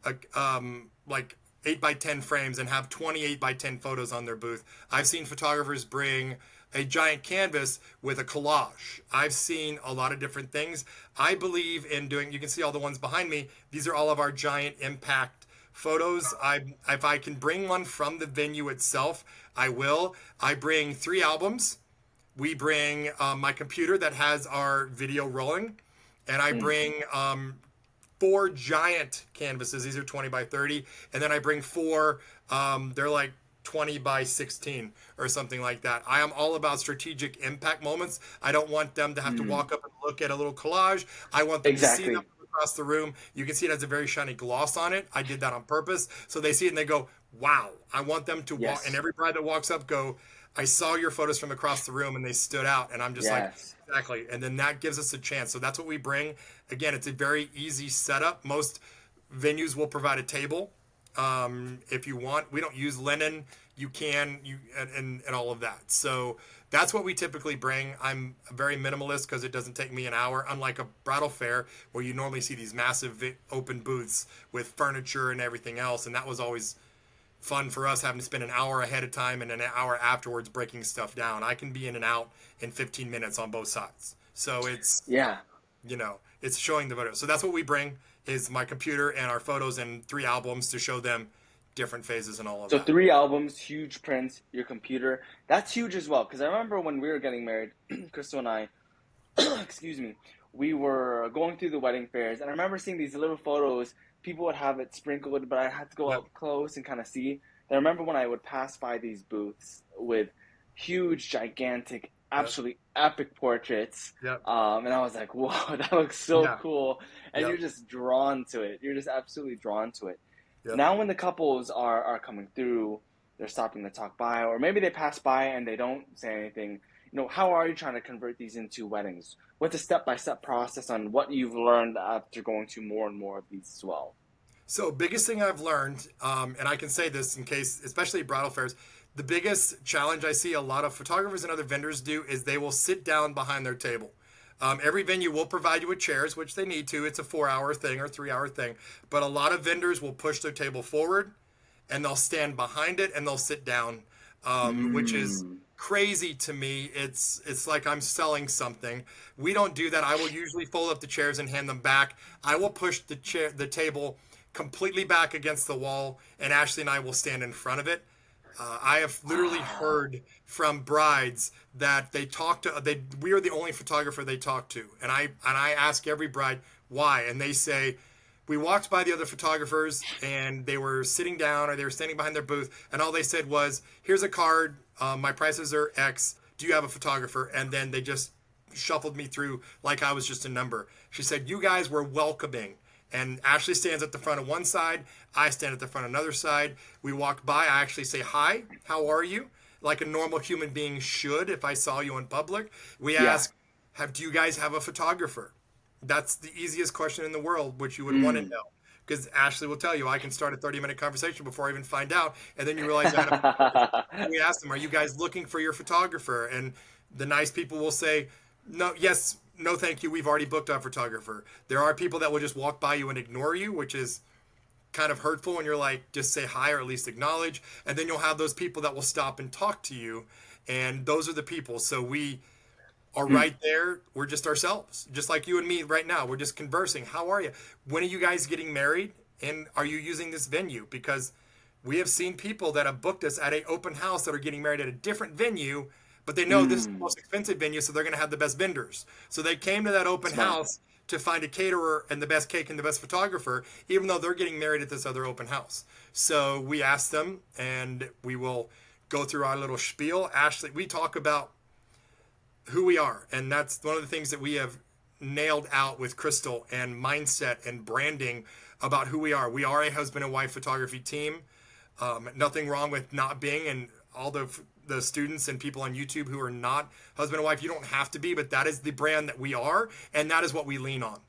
like 8x10 frames and have 28x10 photos on their booth. I've seen photographers bring a giant canvas with a collage. I've seen a lot of different things. I believe in doing, you can see all the ones behind me. These are all of our giant impact photos. If I can bring one from the venue itself, I will. I bring 3 albums. We bring my computer that has our video rolling, and I bring 4 giant canvases. These are 20 by 30, and then I bring 4. They're like 20 by 16 or something like that. I am all about strategic impact moments. I don't want them to have to Mm. walk up and look at a little collage. I want them to see them Exactly. from across the room. You can see it has a very shiny gloss on it. I did that on purpose. So they see it and they go, wow. I want them to walk, and Yes. every bride that walks up go, I saw your photos from across the room and they stood out. And I'm just like, Yes. exactly. And then that gives us a chance. So that's what we bring. Again, it's a very easy setup. Most venues will provide a table if you want. We don't use linen. You can and all of that. So that's what we typically bring. I'm very minimalist because it doesn't take me an hour. Unlike a bridal fair where you normally see these massive open booths with furniture and everything else, and that was always fun for us having to spend an hour ahead of time and an hour afterwards breaking stuff down. I can be in and out in 15 minutes on both sides. So it's Yeah. it's showing the photos. So that's what we bring is my computer and our photos and 3 albums to show them different phases and all of So that. 3 albums, huge prints, your computer. That's huge as well. Because I remember when we were getting married, Crystal and I, excuse me, we were going through the wedding fairs, and I remember seeing these little photos. People would have it sprinkled, but I had to go Yep. up close and kind of see. And I remember when I would pass by these booths with huge, gigantic, Yep. absolutely epic portraits, Yep. and I was like, "Whoa, that looks so Yeah. cool!" And you're Yep. just drawn to it. You're just absolutely drawn to it. Yep. Now, when the couples are coming through, they're stopping to talk by, or maybe they pass by and they don't say anything. How are you trying to convert these into weddings? What's a step-by-step process on what you've learned after going to more and more of these as well? So biggest thing I've learned, and I can say this in case, especially bridal fairs, the biggest challenge I see a lot of photographers and other vendors do is they will sit down behind their table. Every venue will provide you with chairs, which they need to. It's a 4 hour thing or 3 hour thing. But a lot of vendors will push their table forward and they'll stand behind it and they'll sit down, which is Mm, crazy to me. It's like I'm selling something. We don't do that. I will usually fold up the chairs and hand them back. I will push the table completely back against the wall, and Ashley and I will stand in front of it. I have literally wow. heard from brides that they talk to they we are the only photographer they talk to, and I ask every bride why, and they say we walked by the other photographers and they were sitting down or they were standing behind their booth, and all they said was, "Here's a card. My prices are X. Do you have a photographer?" And then they just shuffled me through like I was just a number. She said, "You guys were welcoming." And Ashley stands at the front of one side. I stand at the front of another side. We walk by. I actually say, "Hi, how are you?" Like a normal human being should if I saw you in public. We Yeah. ask, do you guys have a photographer? That's the easiest question in the world, which you would want to Mm. know. Because Ashley will tell you, I can start a 30-minute conversation before I even find out. And then you realize I had a photographer. We ask them, are you guys looking for your photographer? And the nice people will say, no, yes, no, thank you. We've already booked our photographer. There are people that will just walk by you and ignore you, which is kind of hurtful. And you're like, just say hi or at least acknowledge. And then you'll have those people that will stop and talk to you. And those are the people. So we are Mm. right there. We're just ourselves, just like you and me right now. We're just conversing. How are you? When are you guys getting married? And are you using this venue? Because we have seen people that have booked us at a open house that are getting married at a different venue, but they know this is the Mm. most expensive venue, so they're going to have the best vendors. So they came to that open Smart. house to find a caterer and the best cake and the best photographer, even though they're getting married at this other open house. So we asked them, and we will go through our little spiel. Ashley, we talk about who we are, and that's one of the things that we have nailed out with Crystal and mindset and branding about who we are. We are a husband and wife photography team. Nothing wrong with not being, and all the students and people on YouTube who are not husband and wife, you don't have to be, but that is the brand that we are, and that is what we lean on.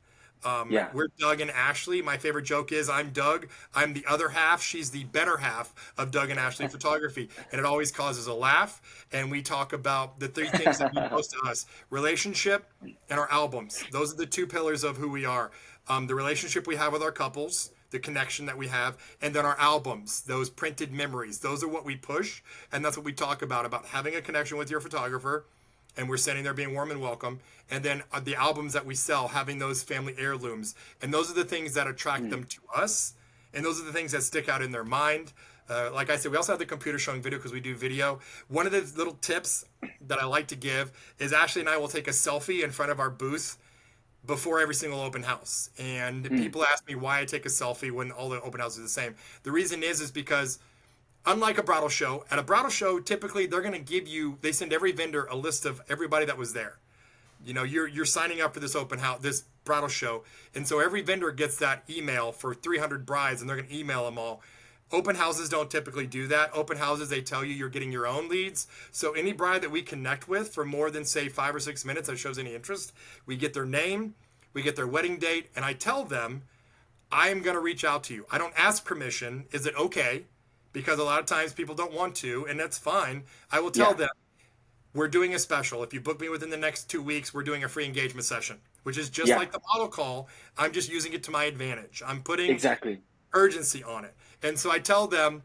Yeah. We're Doug and Ashley. My favorite joke is I'm Doug. I'm the other half. She's the better half of Doug and Ashley photography. And it always causes a laugh. And we talk about the 3 things that mean most to us: relationship and our albums. Those are the 2 pillars of who we are. The relationship we have with our couples, the connection that we have, and then our albums, those printed memories. Those are what we push. And that's what we talk about having a connection with your photographer, and we're sitting there being warm and welcome. And then the albums that we sell, having those family heirlooms, and those are the things that attract Mm. them to us, and those are the things that stick out in their mind. Like I said, we also have the computer showing video because we do video. One of the little tips that I like to give is Ashley and I will take a selfie in front of our booth before every single open house. And Mm. people ask me why I take a selfie when all the open houses are the same. The reason is because unlike a bridal show, at a bridal show, typically they're going to give you, they send every vendor a list of everybody that was there. You know, you're signing up for this open house, this bridal show. And so every vendor gets that email for 300 brides, and they're going to email them all. Open houses don't typically do that. Open houses, they tell you you're getting your own leads. So any bride that we connect with for more than, say, 5 or 6 minutes that shows any interest, we get their name, we get their wedding date, and I tell them, I am going to reach out to you. I don't ask permission. Is it okay? Because a lot of times people don't want to, and that's fine. I will tell Yeah. them, we're doing a special. If you book me within the next 2 weeks, we're doing a free engagement session, which is just Yeah. like the model call. I'm just using it to my advantage. I'm putting Exactly. urgency on it. And so I tell them,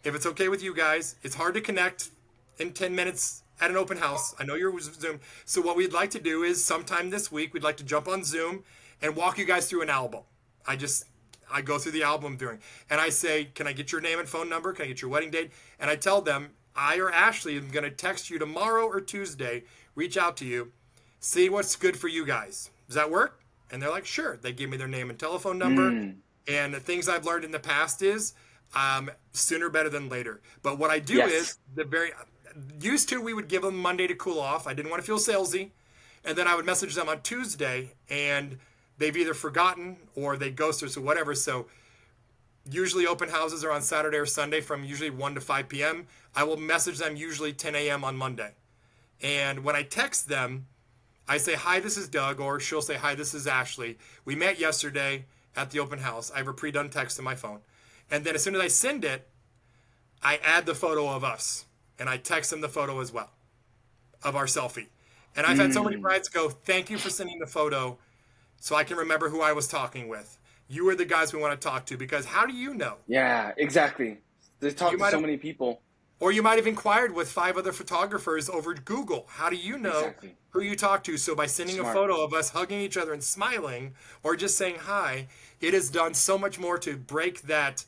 if it's okay with you guys, it's hard to connect in 10 minutes at an open house. I know you're Zoom. So what we'd like to do is sometime this week, we'd like to jump on Zoom and walk you guys through an album. I go through the album viewing and I say, can I get your name and phone number? Can I get your wedding date? And I tell them, I or Ashley am going to text you tomorrow or Tuesday, reach out to you, see what's good for you guys. Does that work? And they're like, sure. They give me their name and telephone number. And the things I've learned in the past is sooner better than later. But what I do Yes. is used to, we would give them Monday to cool off. I didn't want to feel salesy. And then I would message them on Tuesday and they've either forgotten or they ghost us or whatever. So usually open houses are on Saturday or Sunday from usually 1 to 5 p.m. I will message them usually 10 a.m. on Monday. And when I text them, I say, hi, this is Doug, or she'll say, hi, this is Ashley. We met yesterday at the open house. I have a pre-done text in my phone. And then as soon as I send it, I add the photo of us. And I text them the photo as well of our selfie. And I've had so many brides go, thank you for sending the photo so I can remember who I was talking with. You are the guys we want to talk to, because how do you know? Yeah, exactly. They talk You to might so have, many people. or you might have inquired with 5 other photographers over Google. How do you know Exactly. who you talk to? So by sending a Smart. photo of us hugging each other and smiling, or just saying hi, it has done so much more to break that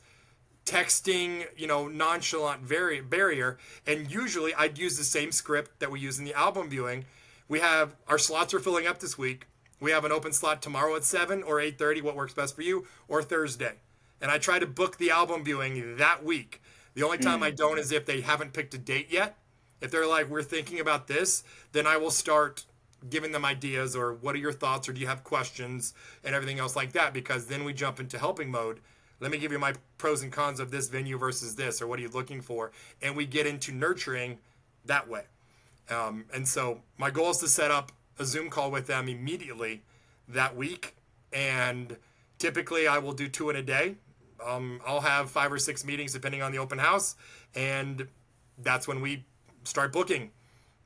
texting, nonchalant barrier. And usually I'd use the same script that we use in the album viewing. We have our slots are filling up this week. We have an open slot tomorrow at 7 or 8:30, what works best for you, or Thursday. And I try to book the album viewing that week. The only time I don't is if they haven't picked a date yet. If they're like, we're thinking about this, then I will start giving them ideas, or what are your thoughts, or do you have questions, and everything else like that, because then we jump into helping mode. Let me give you my pros and cons of this venue versus this, or what are you looking for? And we get into nurturing that way. And so my goal is to set up a Zoom call with them immediately that week. And typically I will do 2 in a day. I'll have 5 or 6 meetings depending on the open house. And that's when we start booking,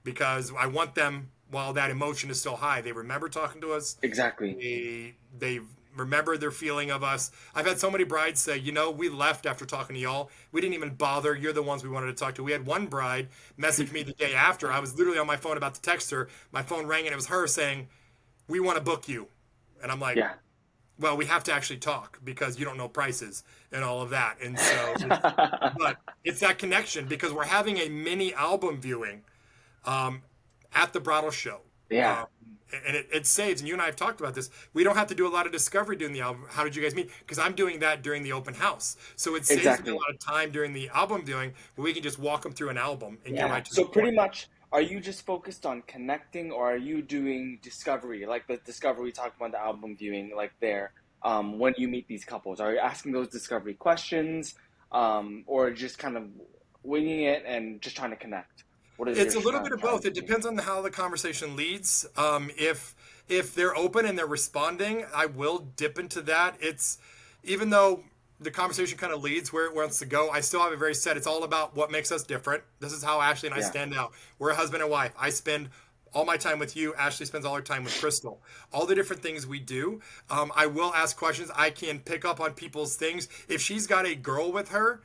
because I want them, while that emotion is still high, they remember talking to us. Exactly. They remember their feeling of us. I've had so many brides say, we left after talking to y'all. We didn't even bother. You're the ones we wanted to talk to. We had one bride message me the day after. I was literally on my phone about to text her. My phone rang and it was her saying, we want to book you. And I'm like, Yeah. well, we have to actually talk because you don't know prices and all of that. And so, but it's that connection, because we're having a mini album viewing at the bridal show. Yeah. And it saves, and you and I have talked about this. We don't have to do a lot of discovery doing the album. How did you guys meet? Because I'm doing that during the open house. So it saves me a lot of time during the album viewing, where we can just walk them through an album and get right to So the pretty point. much, are you just focused on connecting, or are you doing discovery, like the discovery we talked about, the album viewing, like there, when you meet these couples? Are you asking those discovery questions, or just kind of winging it and just trying to connect? What is It's a your little bit of both. It strategy? depends on how the conversation leads. If they're open and they're responding, I will dip into that. It's, even though the conversation kind of leads where it wants to go, I still have it very set. It's all about what makes us different. This is how Ashley and I Yeah. stand out. We're a husband and wife. I spend all my time with you. Ashley spends all her time with Crystal. All the different things we do. I will ask questions. I can pick up on people's things. If she's got a girl with her,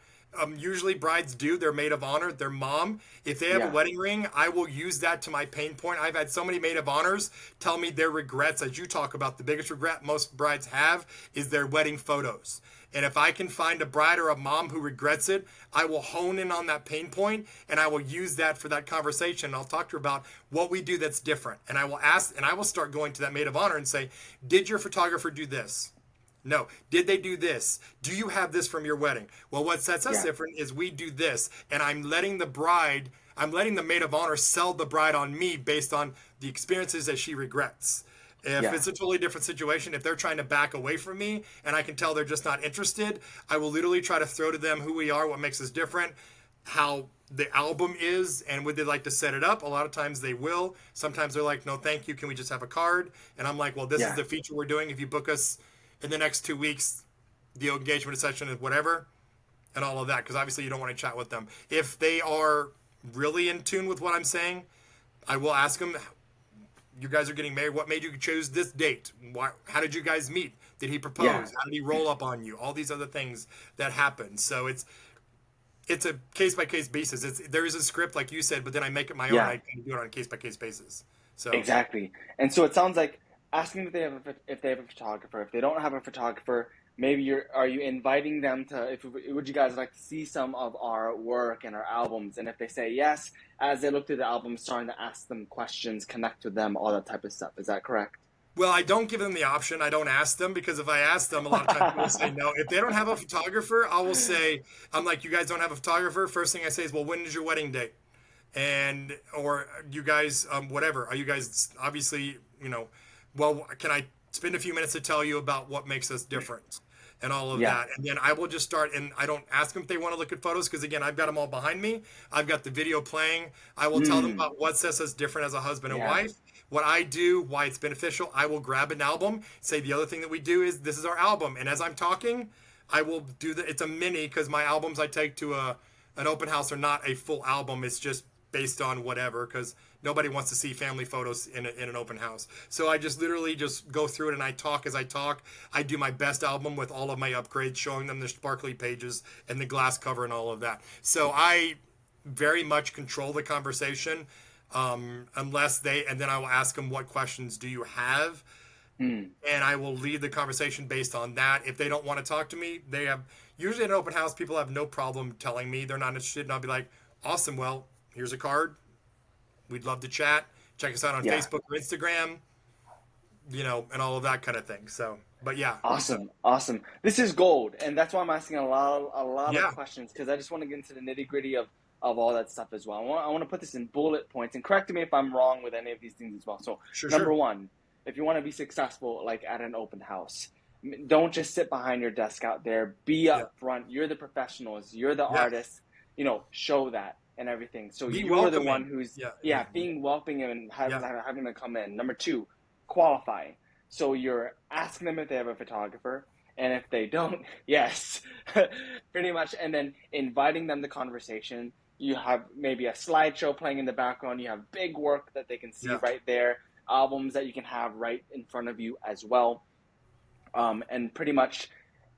usually brides do, their maid of honor, their mom. If they have a Yeah. wedding ring, I will use that to my pain point. I've had so many maid of honors tell me their regrets, as you talk about. The biggest regret most brides have is their wedding photos. And if I can find a bride or a mom who regrets it, I will hone in on that pain point, and I will use that for that conversation. I'll talk to her about what we do that's different. And I will ask, and I will start going to that maid of honor and say, did your photographer do this? No. Did they do this? Do you have this from your wedding? Well, what sets us Yeah. different is we do this, and I'm letting the maid of honor sell the bride on me based on the experiences that she regrets. If Yeah. it's a totally different situation, if they're trying to back away from me and I can tell they're just not interested, I will literally try to throw to them who we are, what makes us different, how the album is, and would they like to set it up. A lot of times they will. Sometimes they're like, no, thank you. Can we just have a card? And I'm like, well, this is Yeah. the feature we're doing. If you book us in the next 2 weeks, the engagement session is whatever, and all of that, because obviously you don't want to chat with them. If they are really in tune with what I'm saying, I will ask them, you guys are getting married. What made you choose this date? Why, how did you guys meet? Did he Yeah. propose? How did he roll up on you? All these other things that happen. So it's a case by case basis. There is a script like you said, but then I make it my own. Yeah. I can do it on a case by case basis. So Exactly. And so it sounds like asking if they have a photographer. If they don't have a photographer, maybe are you inviting them to, if would you guys like to see some of our work and our albums? And if they say yes, as they look through the album, starting to ask them questions, connect with them, all that type of stuff. Is that correct? well, I don't give them the option. I don't ask them because if I ask them, a lot of times people say no. If they don't have a photographer, I will say, I'm like, you guys don't have a photographer. First thing I say is, well, when is your wedding date? And or you guys whatever, are you guys obviously, well, can I spend a few minutes to tell you about what makes us different and all of Yeah. that? And then I will just start, and I don't ask them if they want to look at photos because again, I've got them all behind me. I've got the video playing. I will tell them Mm. about what sets us different as a husband and Yeah. wife, what I do, why it's beneficial. I will grab an album, say the other thing that we do is this is our album, and as I'm talking, I will do it's a mini, because my albums I take to an open house are not a full album. It's just based on whatever, because nobody wants to see family photos in an open house. So I just literally just go through it and I talk as I talk. I do my best album with all of my upgrades, showing them the sparkly pages and the glass cover and all of that. So I very much control the conversation, unless and then I will ask them, what questions do you have? Mm. And I will lead the conversation based on that. If they don't want to talk to me, usually at an open house, people have no problem telling me they're not interested. And I'll be like, awesome, well, here's a card. We'd love to chat. Check us out on Yeah. Facebook or Instagram, and all of that kind of thing. So, but yeah. So, Awesome, awesome. This is gold, and that's why I'm asking a lot of yeah, questions because I just want to get into the nitty gritty of all that stuff as well. I want to put this in bullet points and correct me if I'm wrong with any of these things as well. So, sure, number sure. one, if you want to be successful, like at an open house, don't just sit behind your desk out there. Be Yeah, up front. You're the professionals. You're the yeah. artists. Show that and everything. So Be you're the one welcoming. who's Yeah, being welcoming and yeah, having them come in. Number two, qualify. So you're asking them if they have a photographer, and if they don't, yes, pretty much. And then inviting them to conversation. You have maybe a slideshow playing in the background. You have big work that they can see yeah, right there, albums that you can have right in front of you as well. And pretty much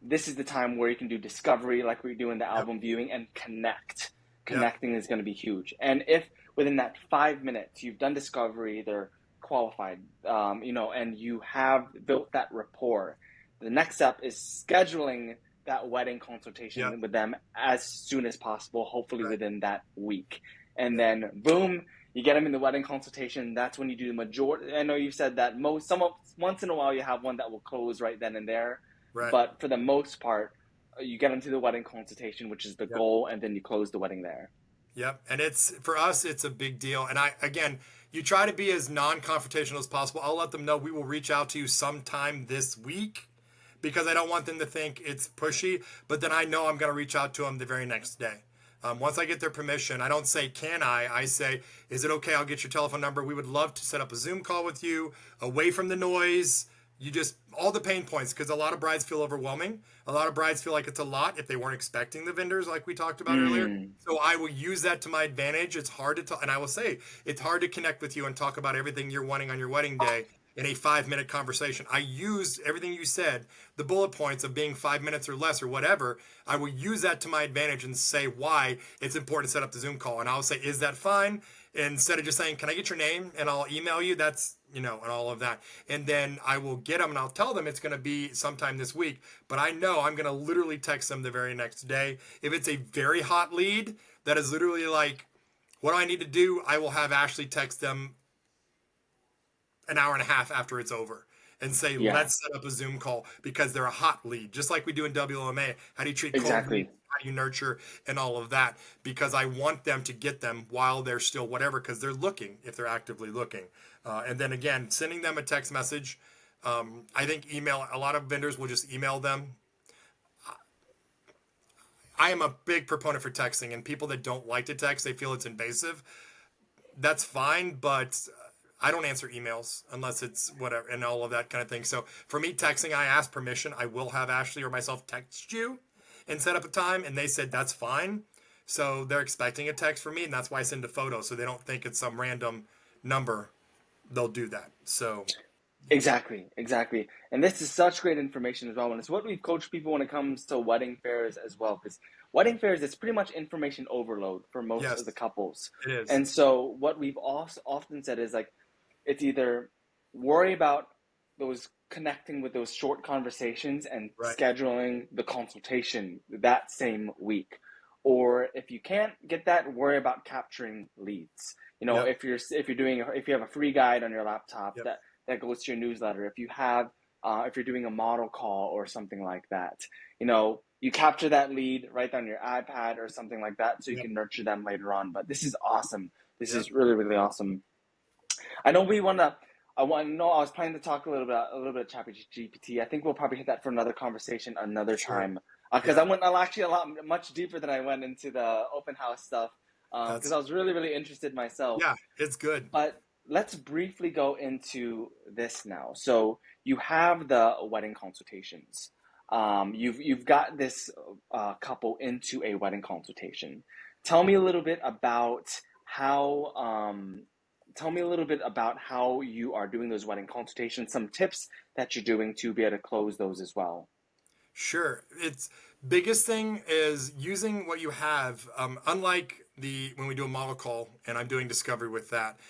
this is the time where you can do discovery like we do in the yeah, album viewing and connect. yeah, Connecting is going to be huge. And if within that 5 minutes you've done discovery, they're qualified, and you have built that rapport, the next step is scheduling that wedding yeah. consultation with them as soon as possible, hopefully Right. within that week. And Yeah, then boom, you get them in the wedding consultation. That's when you do the majority. I know you said that once in a while you have one that will close right then and there, right. but for the most part, you get them to the wedding consultation, which is the Yep. goal, and then you close the wedding there. Yep. And for us, it's a big deal. And again, you try to be as non-confrontational as possible. I'll let them know we will reach out to you sometime this week, because I don't want them to think it's pushy, but then I know I'm going to reach out to them the very next day. Once I get their permission, I don't say, can I? I say, is it okay? I'll get your telephone number. We would love to set up a Zoom call with you, away from the noise. All the pain points, because a lot of brides feel overwhelming. A lot of brides feel like it's a lot if they weren't expecting the vendors, like we talked about earlier. Mm, So I will use that to my advantage. It's hard to talk, and I will say, it's hard to connect with you and talk about everything you're wanting on your wedding day in a 5 minute conversation. I use everything you said, the bullet points of being 5 minutes or less or whatever. I will use that to my advantage and say why it's important to set up the Zoom call. And I'll say, is that fine? Instead of just saying, can I get your name? And I'll email you. That's, and all of that. And then I will get them and I'll tell them it's going to be sometime this week. But I know I'm going to literally text them the very next day. If it's a very hot lead that is literally like, what do I need to do? I will have Ashley text them an hour and a half after it's over and say, Yeah, let's set up a Zoom call because they're a hot lead, just like we do in WLMA. How do you treat cold leads? exactly. How do you nurture and all of that? Because I want them to get them while they're still whatever, because they're looking if they're actively looking. And then again, sending them a text message. I think email, a lot of vendors will just email them. I am a big proponent for texting, and people that don't like to text, they feel it's invasive. That's fine, but I don't answer emails unless it's whatever and all of that kind of thing. So for me, texting, I ask permission. I will have Ashley or myself text you and set up a time, and they said that's fine. So they're expecting a text from me, and that's why I send a photo so they don't think it's some random number. They'll do that. So Exactly, exactly. And this is such great information as well. And it's what we've coached people when it comes to wedding fairs as well. Because wedding fairs, it's pretty much information overload for most of the yes, couples. it is. And so what we've also often said is like, it's either worry about those connecting with those short conversations and Right. scheduling the consultation that same week. Or if you can't get that, worry about capturing leads. You know, Yep. if you have a free guide on your laptop Yep. that goes to your newsletter, if you're doing a model call or something like that, you know, you capture that lead right on your iPad or something like that so you Yep. can nurture them later on. But this is awesome. This Yep. is really, really awesome. I know we want to. I was planning to talk a little bit of Chat GPT. I think we'll probably hit that for another conversation another Sure. time. Because Yeah. I went actually a lot much deeper than I went into the open house stuff. Because That's, I was really, really interested myself. yeah, it's good. But let's briefly go into this now. So you have the wedding consultations. You've got this couple into a wedding consultation. Tell me a little bit about how tell me a little bit about how you are doing those wedding consultations, some tips that you're doing to be able to close those as well. Sure. It's biggest thing is using what you have. Unlike the when we do a model call and I'm doing discovery with that,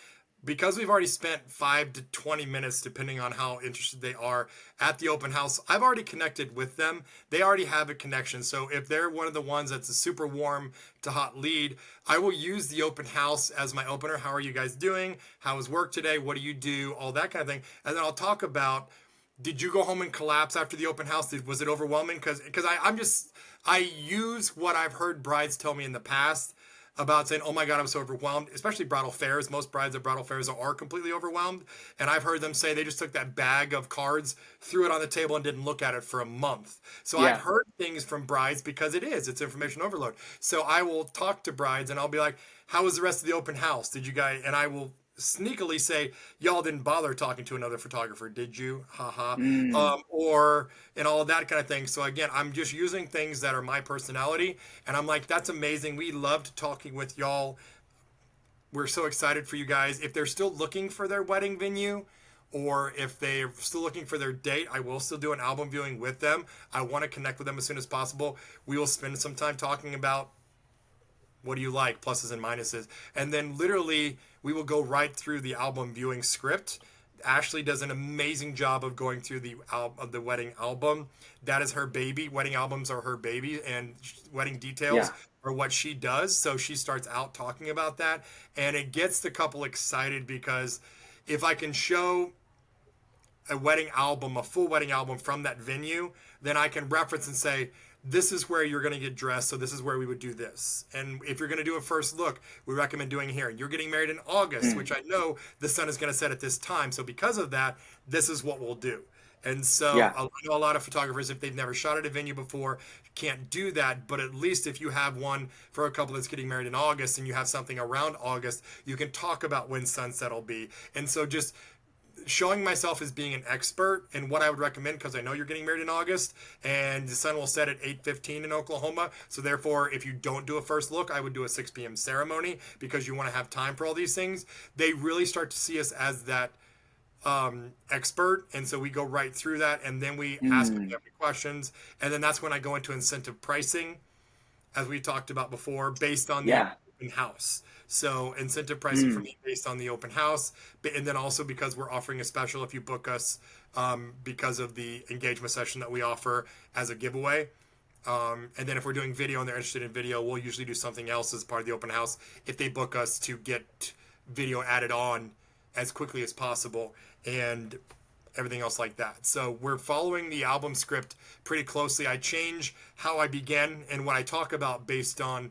because we've already spent 5 to 20 minutes, depending on how interested they are at the open house. I've already connected with them. They already have a connection. So if they're one of the ones that's a super warm to hot lead, I will use the open house as my opener. How are you guys doing? How was work today? What do you do? All that kind of thing. And then I'll talk about, did you go home and collapse after the open house? Was it overwhelming? Because I use what I've heard brides tell me in the past about saying, "Oh my God, I'm so overwhelmed." Especially bridal fairs. Most brides at bridal fairs are completely overwhelmed, and I've heard them say they just took that bag of cards, threw it on the table, and didn't look at it for a month. So I've Yeah. heard things from brides because it's information overload. So I will talk to brides and I'll be like, "How was the rest of the open house? Did you guys?" And I will sneakily say, y'all didn't bother talking to another photographer, did you? Haha. Mm, Or and all of that kind of thing. So again, I'm just using things that are my personality, and I'm like, that's amazing. We loved talking with y'all. We're so excited for you guys. If they're still looking for their wedding venue, or if they're still looking for their date, I will still do an album viewing with them. I want to connect with them as soon as possible. We will spend some time talking about what do you like, pluses and minuses, and then literally we will go right through the album viewing script. Ashley does an amazing job of going through the wedding album. That is her baby. Wedding albums are her baby, and wedding details yeah. are what she does. So she starts out talking about that, and it gets the couple excited because if I can show a wedding album, a full wedding album from that venue, then I can reference and say, this is where you're going to get dressed, so this is where we would do this. And if you're going to do a first look, we recommend doing here. You're getting married in August, Mm, which I know the sun is going to set at this time. So because of that, this is what we'll do. And so yeah. I know a lot of photographers, if they've never shot at a venue before, can't do that. But at least if you have one for a couple that's getting married in August and you have something around August, you can talk about when sunset will be. And so just showing myself as being an expert and what I would recommend, because I know you're getting married in August and the sun will set at 8:15 in Oklahoma. So therefore, if you don't do a first look, I would do a 6 p.m. ceremony because you want to have time for all these things. They really start to see us as that expert, and so we go right through that, and then we ask them Mm, every questions, and then that's when I go into incentive pricing, as we talked about before, based on the yeah. open house. So incentive pricing for Mm, me based on the open house, and then also because we're offering a special if you book us, because of the engagement session that we offer as a giveaway. And then if we're doing video and they're interested in video, we'll usually do something else as part of the open house if they book us to get video added on as quickly as possible. everything else like that. So we're following the album script pretty closely. I change how I begin and what I talk about based on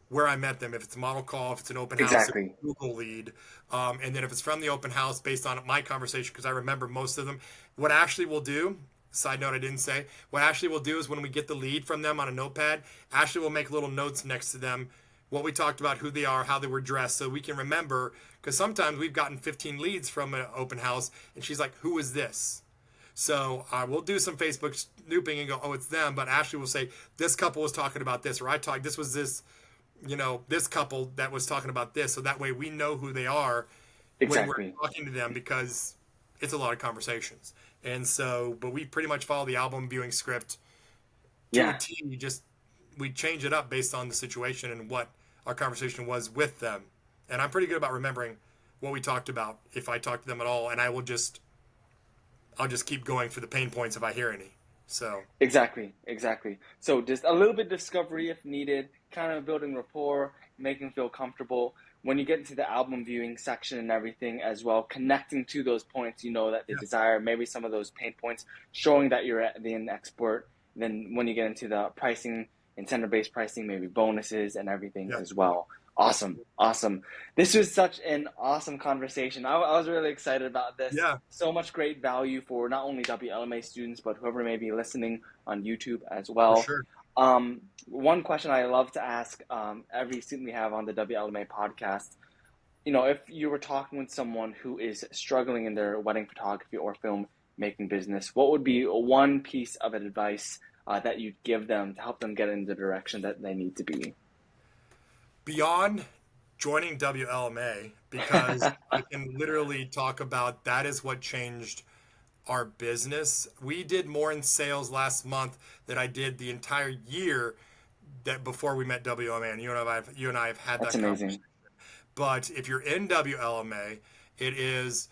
where I met them. If it's a model call, if it's an open house, if it's Exactly. a Google lead, and then if it's from the open house, based on my conversation, because I remember most of them. What Ashley will do, side note I didn't say, what Ashley will do is when we get the lead from them on a notepad, Ashley will make little notes next to them, what we talked about, who they are, how they were dressed, so we can remember. Because sometimes we've gotten 15 leads from an open house, and she's like, "Who is this?" So we'll do some Facebook snooping and go, "Oh, it's them." But Ashley will say, "This couple was talking about this," or "I talked. This was this, this couple that was talking about this." So that way we know who they are when we're Exactly. talking to them, because it's a lot of conversations. And so, but we pretty much follow the album viewing script to a Yeah. T. Just we change it up based on the situation and what our conversation was with them. And I'm pretty good about remembering what we talked about if I talk to them at all. And I'll just keep going for the pain points if I hear any. So Exactly, exactly. So just a little bit of discovery if needed, kind of building rapport, making them feel comfortable. When you get into the album viewing section and everything as well, connecting to those points that they yeah, desire, maybe some of those pain points, showing that you're an expert. Then when you get into the pricing, incentive-based pricing, maybe bonuses and everything yeah, as well. Awesome, awesome. This was such an awesome conversation. I was really excited about this. yeah, So much great value for not only WLMA students, but whoever may be listening on YouTube as for well. sure. One question I love to ask every student we have on the WLMA podcast, if you were talking with someone who is struggling in their wedding photography or film making business, what would be one piece of advice that you'd give them to help them get in the direction that they need to be? Beyond joining WLMA, because I can literally talk about that is what changed our business. We did more in sales last month than I did the entire year that before we met WLMA. And you and I have had That's that conversation. amazing. But if you're in WLMA, it is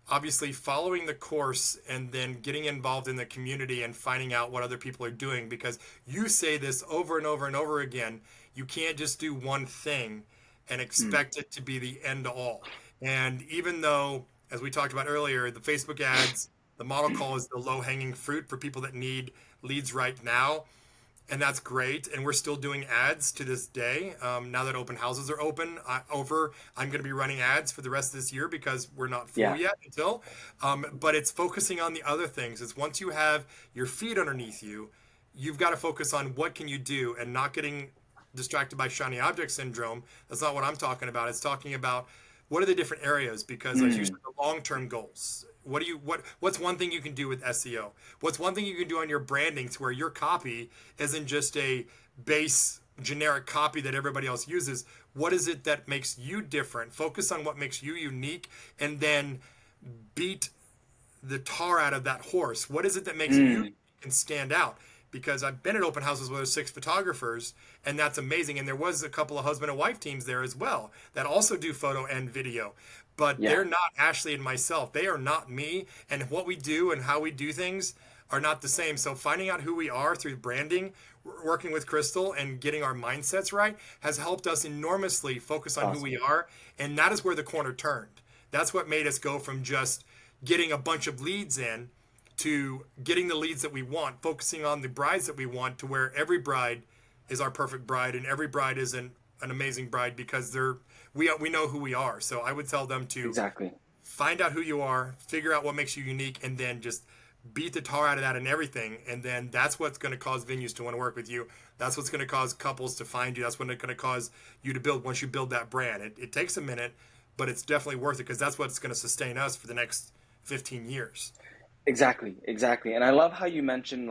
obviously following the course and then getting involved in the community and finding out what other people are doing, because you say this over and over and over again. You can't just do one thing and Mm, expect it to be the end all. And even though, as we talked about earlier, the Facebook ads, the model call is the low hanging fruit for people that need leads right now, and that's great. And we're still doing ads to this day. Now that open houses are I'm going to be running ads for the rest of this year because we're not full yeah, yet until. But it's focusing on the other things. It's once you have your feet underneath you, you've got to focus on what can you do and not getting distracted by shiny object syndrome. That's not what I'm talking about. It's talking about what are the different areas, because as you said, mm, the long-term goals. What's one thing you can do with SEO? What's one thing you can do on your branding to where your copy isn't just a base generic copy that everybody else uses? What is it that makes you different? Focus on what makes you unique, and then beat the tar out of that horse. What is it that makes you mm, can stand out? Because I've been at open houses where there's 6 photographers, and that's amazing. And there was a couple of husband and wife teams there as well that also do photo and video, but yeah, they're not Ashley and myself. They are not me, and what we do and how we do things are not the same. So finding out who we are through branding, working with Crystal, and getting our mindsets right has helped us enormously focus it's on who awesome. we are, and that is where the corner turned. That's what made us go from just getting a bunch of leads in to getting the leads that we want, focusing on the brides that we want, to where every bride is our perfect bride, and every bride is an amazing bride because we know who we are. So I would tell them to Exactly. find out who you are, figure out what makes you unique, and then just beat the tar out of that and everything. And then that's what's going to cause venues to want to work with you. That's what's going to cause couples to find you. That's what's going to cause you to build once you build that brand. It takes a minute, but it's definitely worth it because that's what's going to sustain us for the next 15 years. Exactly, exactly. And I love how you mentioned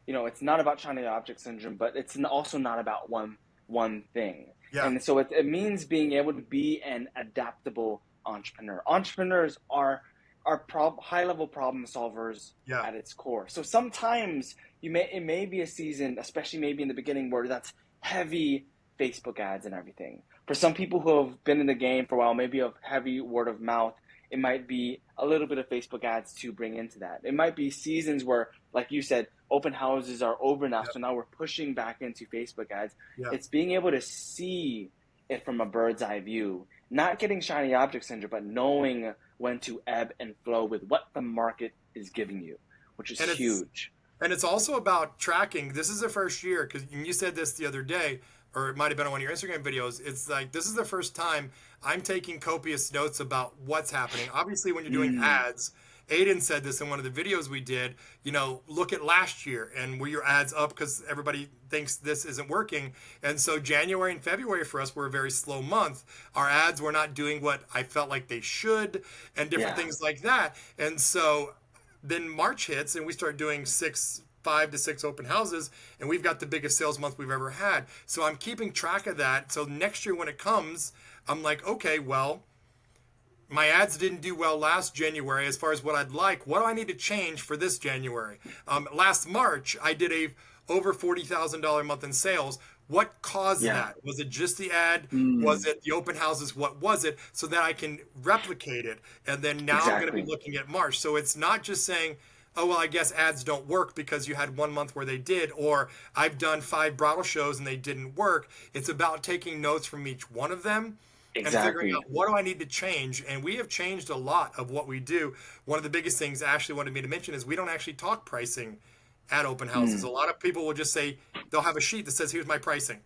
it's not about shiny object syndrome, but it's also not about one thing. Yeah, And so it means being able to be an adaptable entrepreneur. Entrepreneurs are high level problem solvers yeah, at its core. So sometimes it may be a season, especially maybe in the beginning, where that's heavy Facebook ads and everything. For some people who have been in the game for a while, maybe of heavy word of mouth, it might be a little bit of Facebook ads to bring into that. It might be seasons where, like you said, open houses are over now, yeah, so now we're pushing back into Facebook ads. yeah, It's being able to see it from a bird's eye view, not getting shiny object syndrome, but knowing when to ebb and flow with what the market is giving you, which is And it's huge. and it's also about tracking. This is the first year, because you said this the other day, or it might have been on one of your Instagram videos. It's like this is the first time I'm taking copious notes about what's happening. Obviously, when you're doing Mm, ads, Aiden said this in one of the videos we did. Look at last year and were your ads up because everybody thinks this isn't working. And so January and February for us were a very slow month. Our ads were not doing what I felt like they should, and different yeah, things like that. And so then March hits and we start doing 5 to 6 open houses, and we've got the biggest sales month we've ever had. So I'm keeping track of that. So next year when it comes, I'm like, okay, well, my ads didn't do well last January as far as what I'd like. What do I need to change for this January? Last March, I did a over $40,000 month in sales. What caused yeah, that? Was it just the ad? Was mm, it the open houses? What was it? So that I can replicate it. And then now I'm going to be exactly. looking at March. So it's not just saying, oh, well, I guess ads don't work because you had one month where they did, or I've done 5 bridal shows and they didn't work. It's about taking notes from each one of them and figuring out Exactly. what do I need to change. And we have changed a lot of what we do. One of the biggest things Ashley wanted me to mention is we don't actually talk pricing at open houses. Mm, A lot of people will just say they'll have a sheet that says, here's my pricing.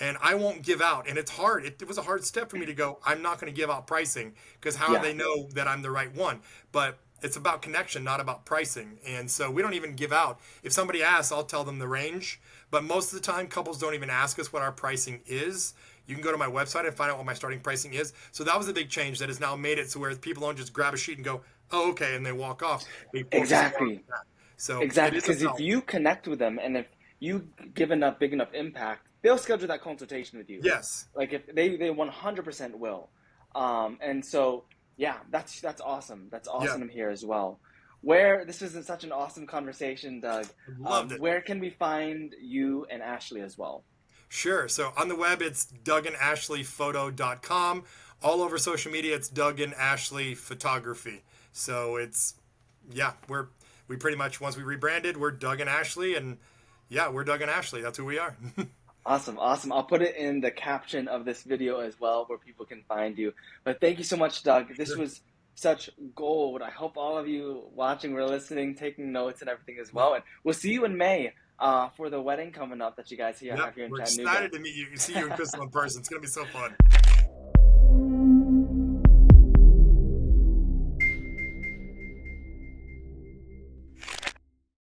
And I won't give out. And it's hard. It was a hard step for me to go, I'm not going to give out pricing because how do yeah, they know that I'm the right one? But it's about connection, not about pricing. And so we don't even give out. If somebody asks, I'll tell them the range. But most of the time, couples don't even ask us what our pricing is. You can go to my website and find out what my starting pricing is. So that was a big change that has now made it so where people don't just grab a sheet and go, oh, okay, and they walk off. They focus more on exactly. that. So it Exactly. is Because if about, you connect with them and if you give enough big enough impact, they'll schedule that consultation with you. yes. Like if they 100% will. And so yeah, that's awesome. That's Yeah. awesome to hear as well. Where this was such an awesome conversation, Doug. Loved it. Where can we find you and Ashley as well? Sure. So on the web, it's DougAndAshleyPhoto.com. All over social media, it's Doug and Ashley Photography. So it's, yeah, we pretty much, once we rebranded, we're Doug and Ashley. And yeah, we're Doug and Ashley. That's who we are. Awesome, awesome. I'll put it in the caption of this video as well where people can find you. But thank you so much, Doug. This Sure. was such gold. I hope all of you watching were listening, taking notes and everything as well. And we'll see you in May for the wedding coming up that you guys here Yep. have here in We're Chattanooga. excited to meet you, see you in Crystal in person. It's going to be so fun.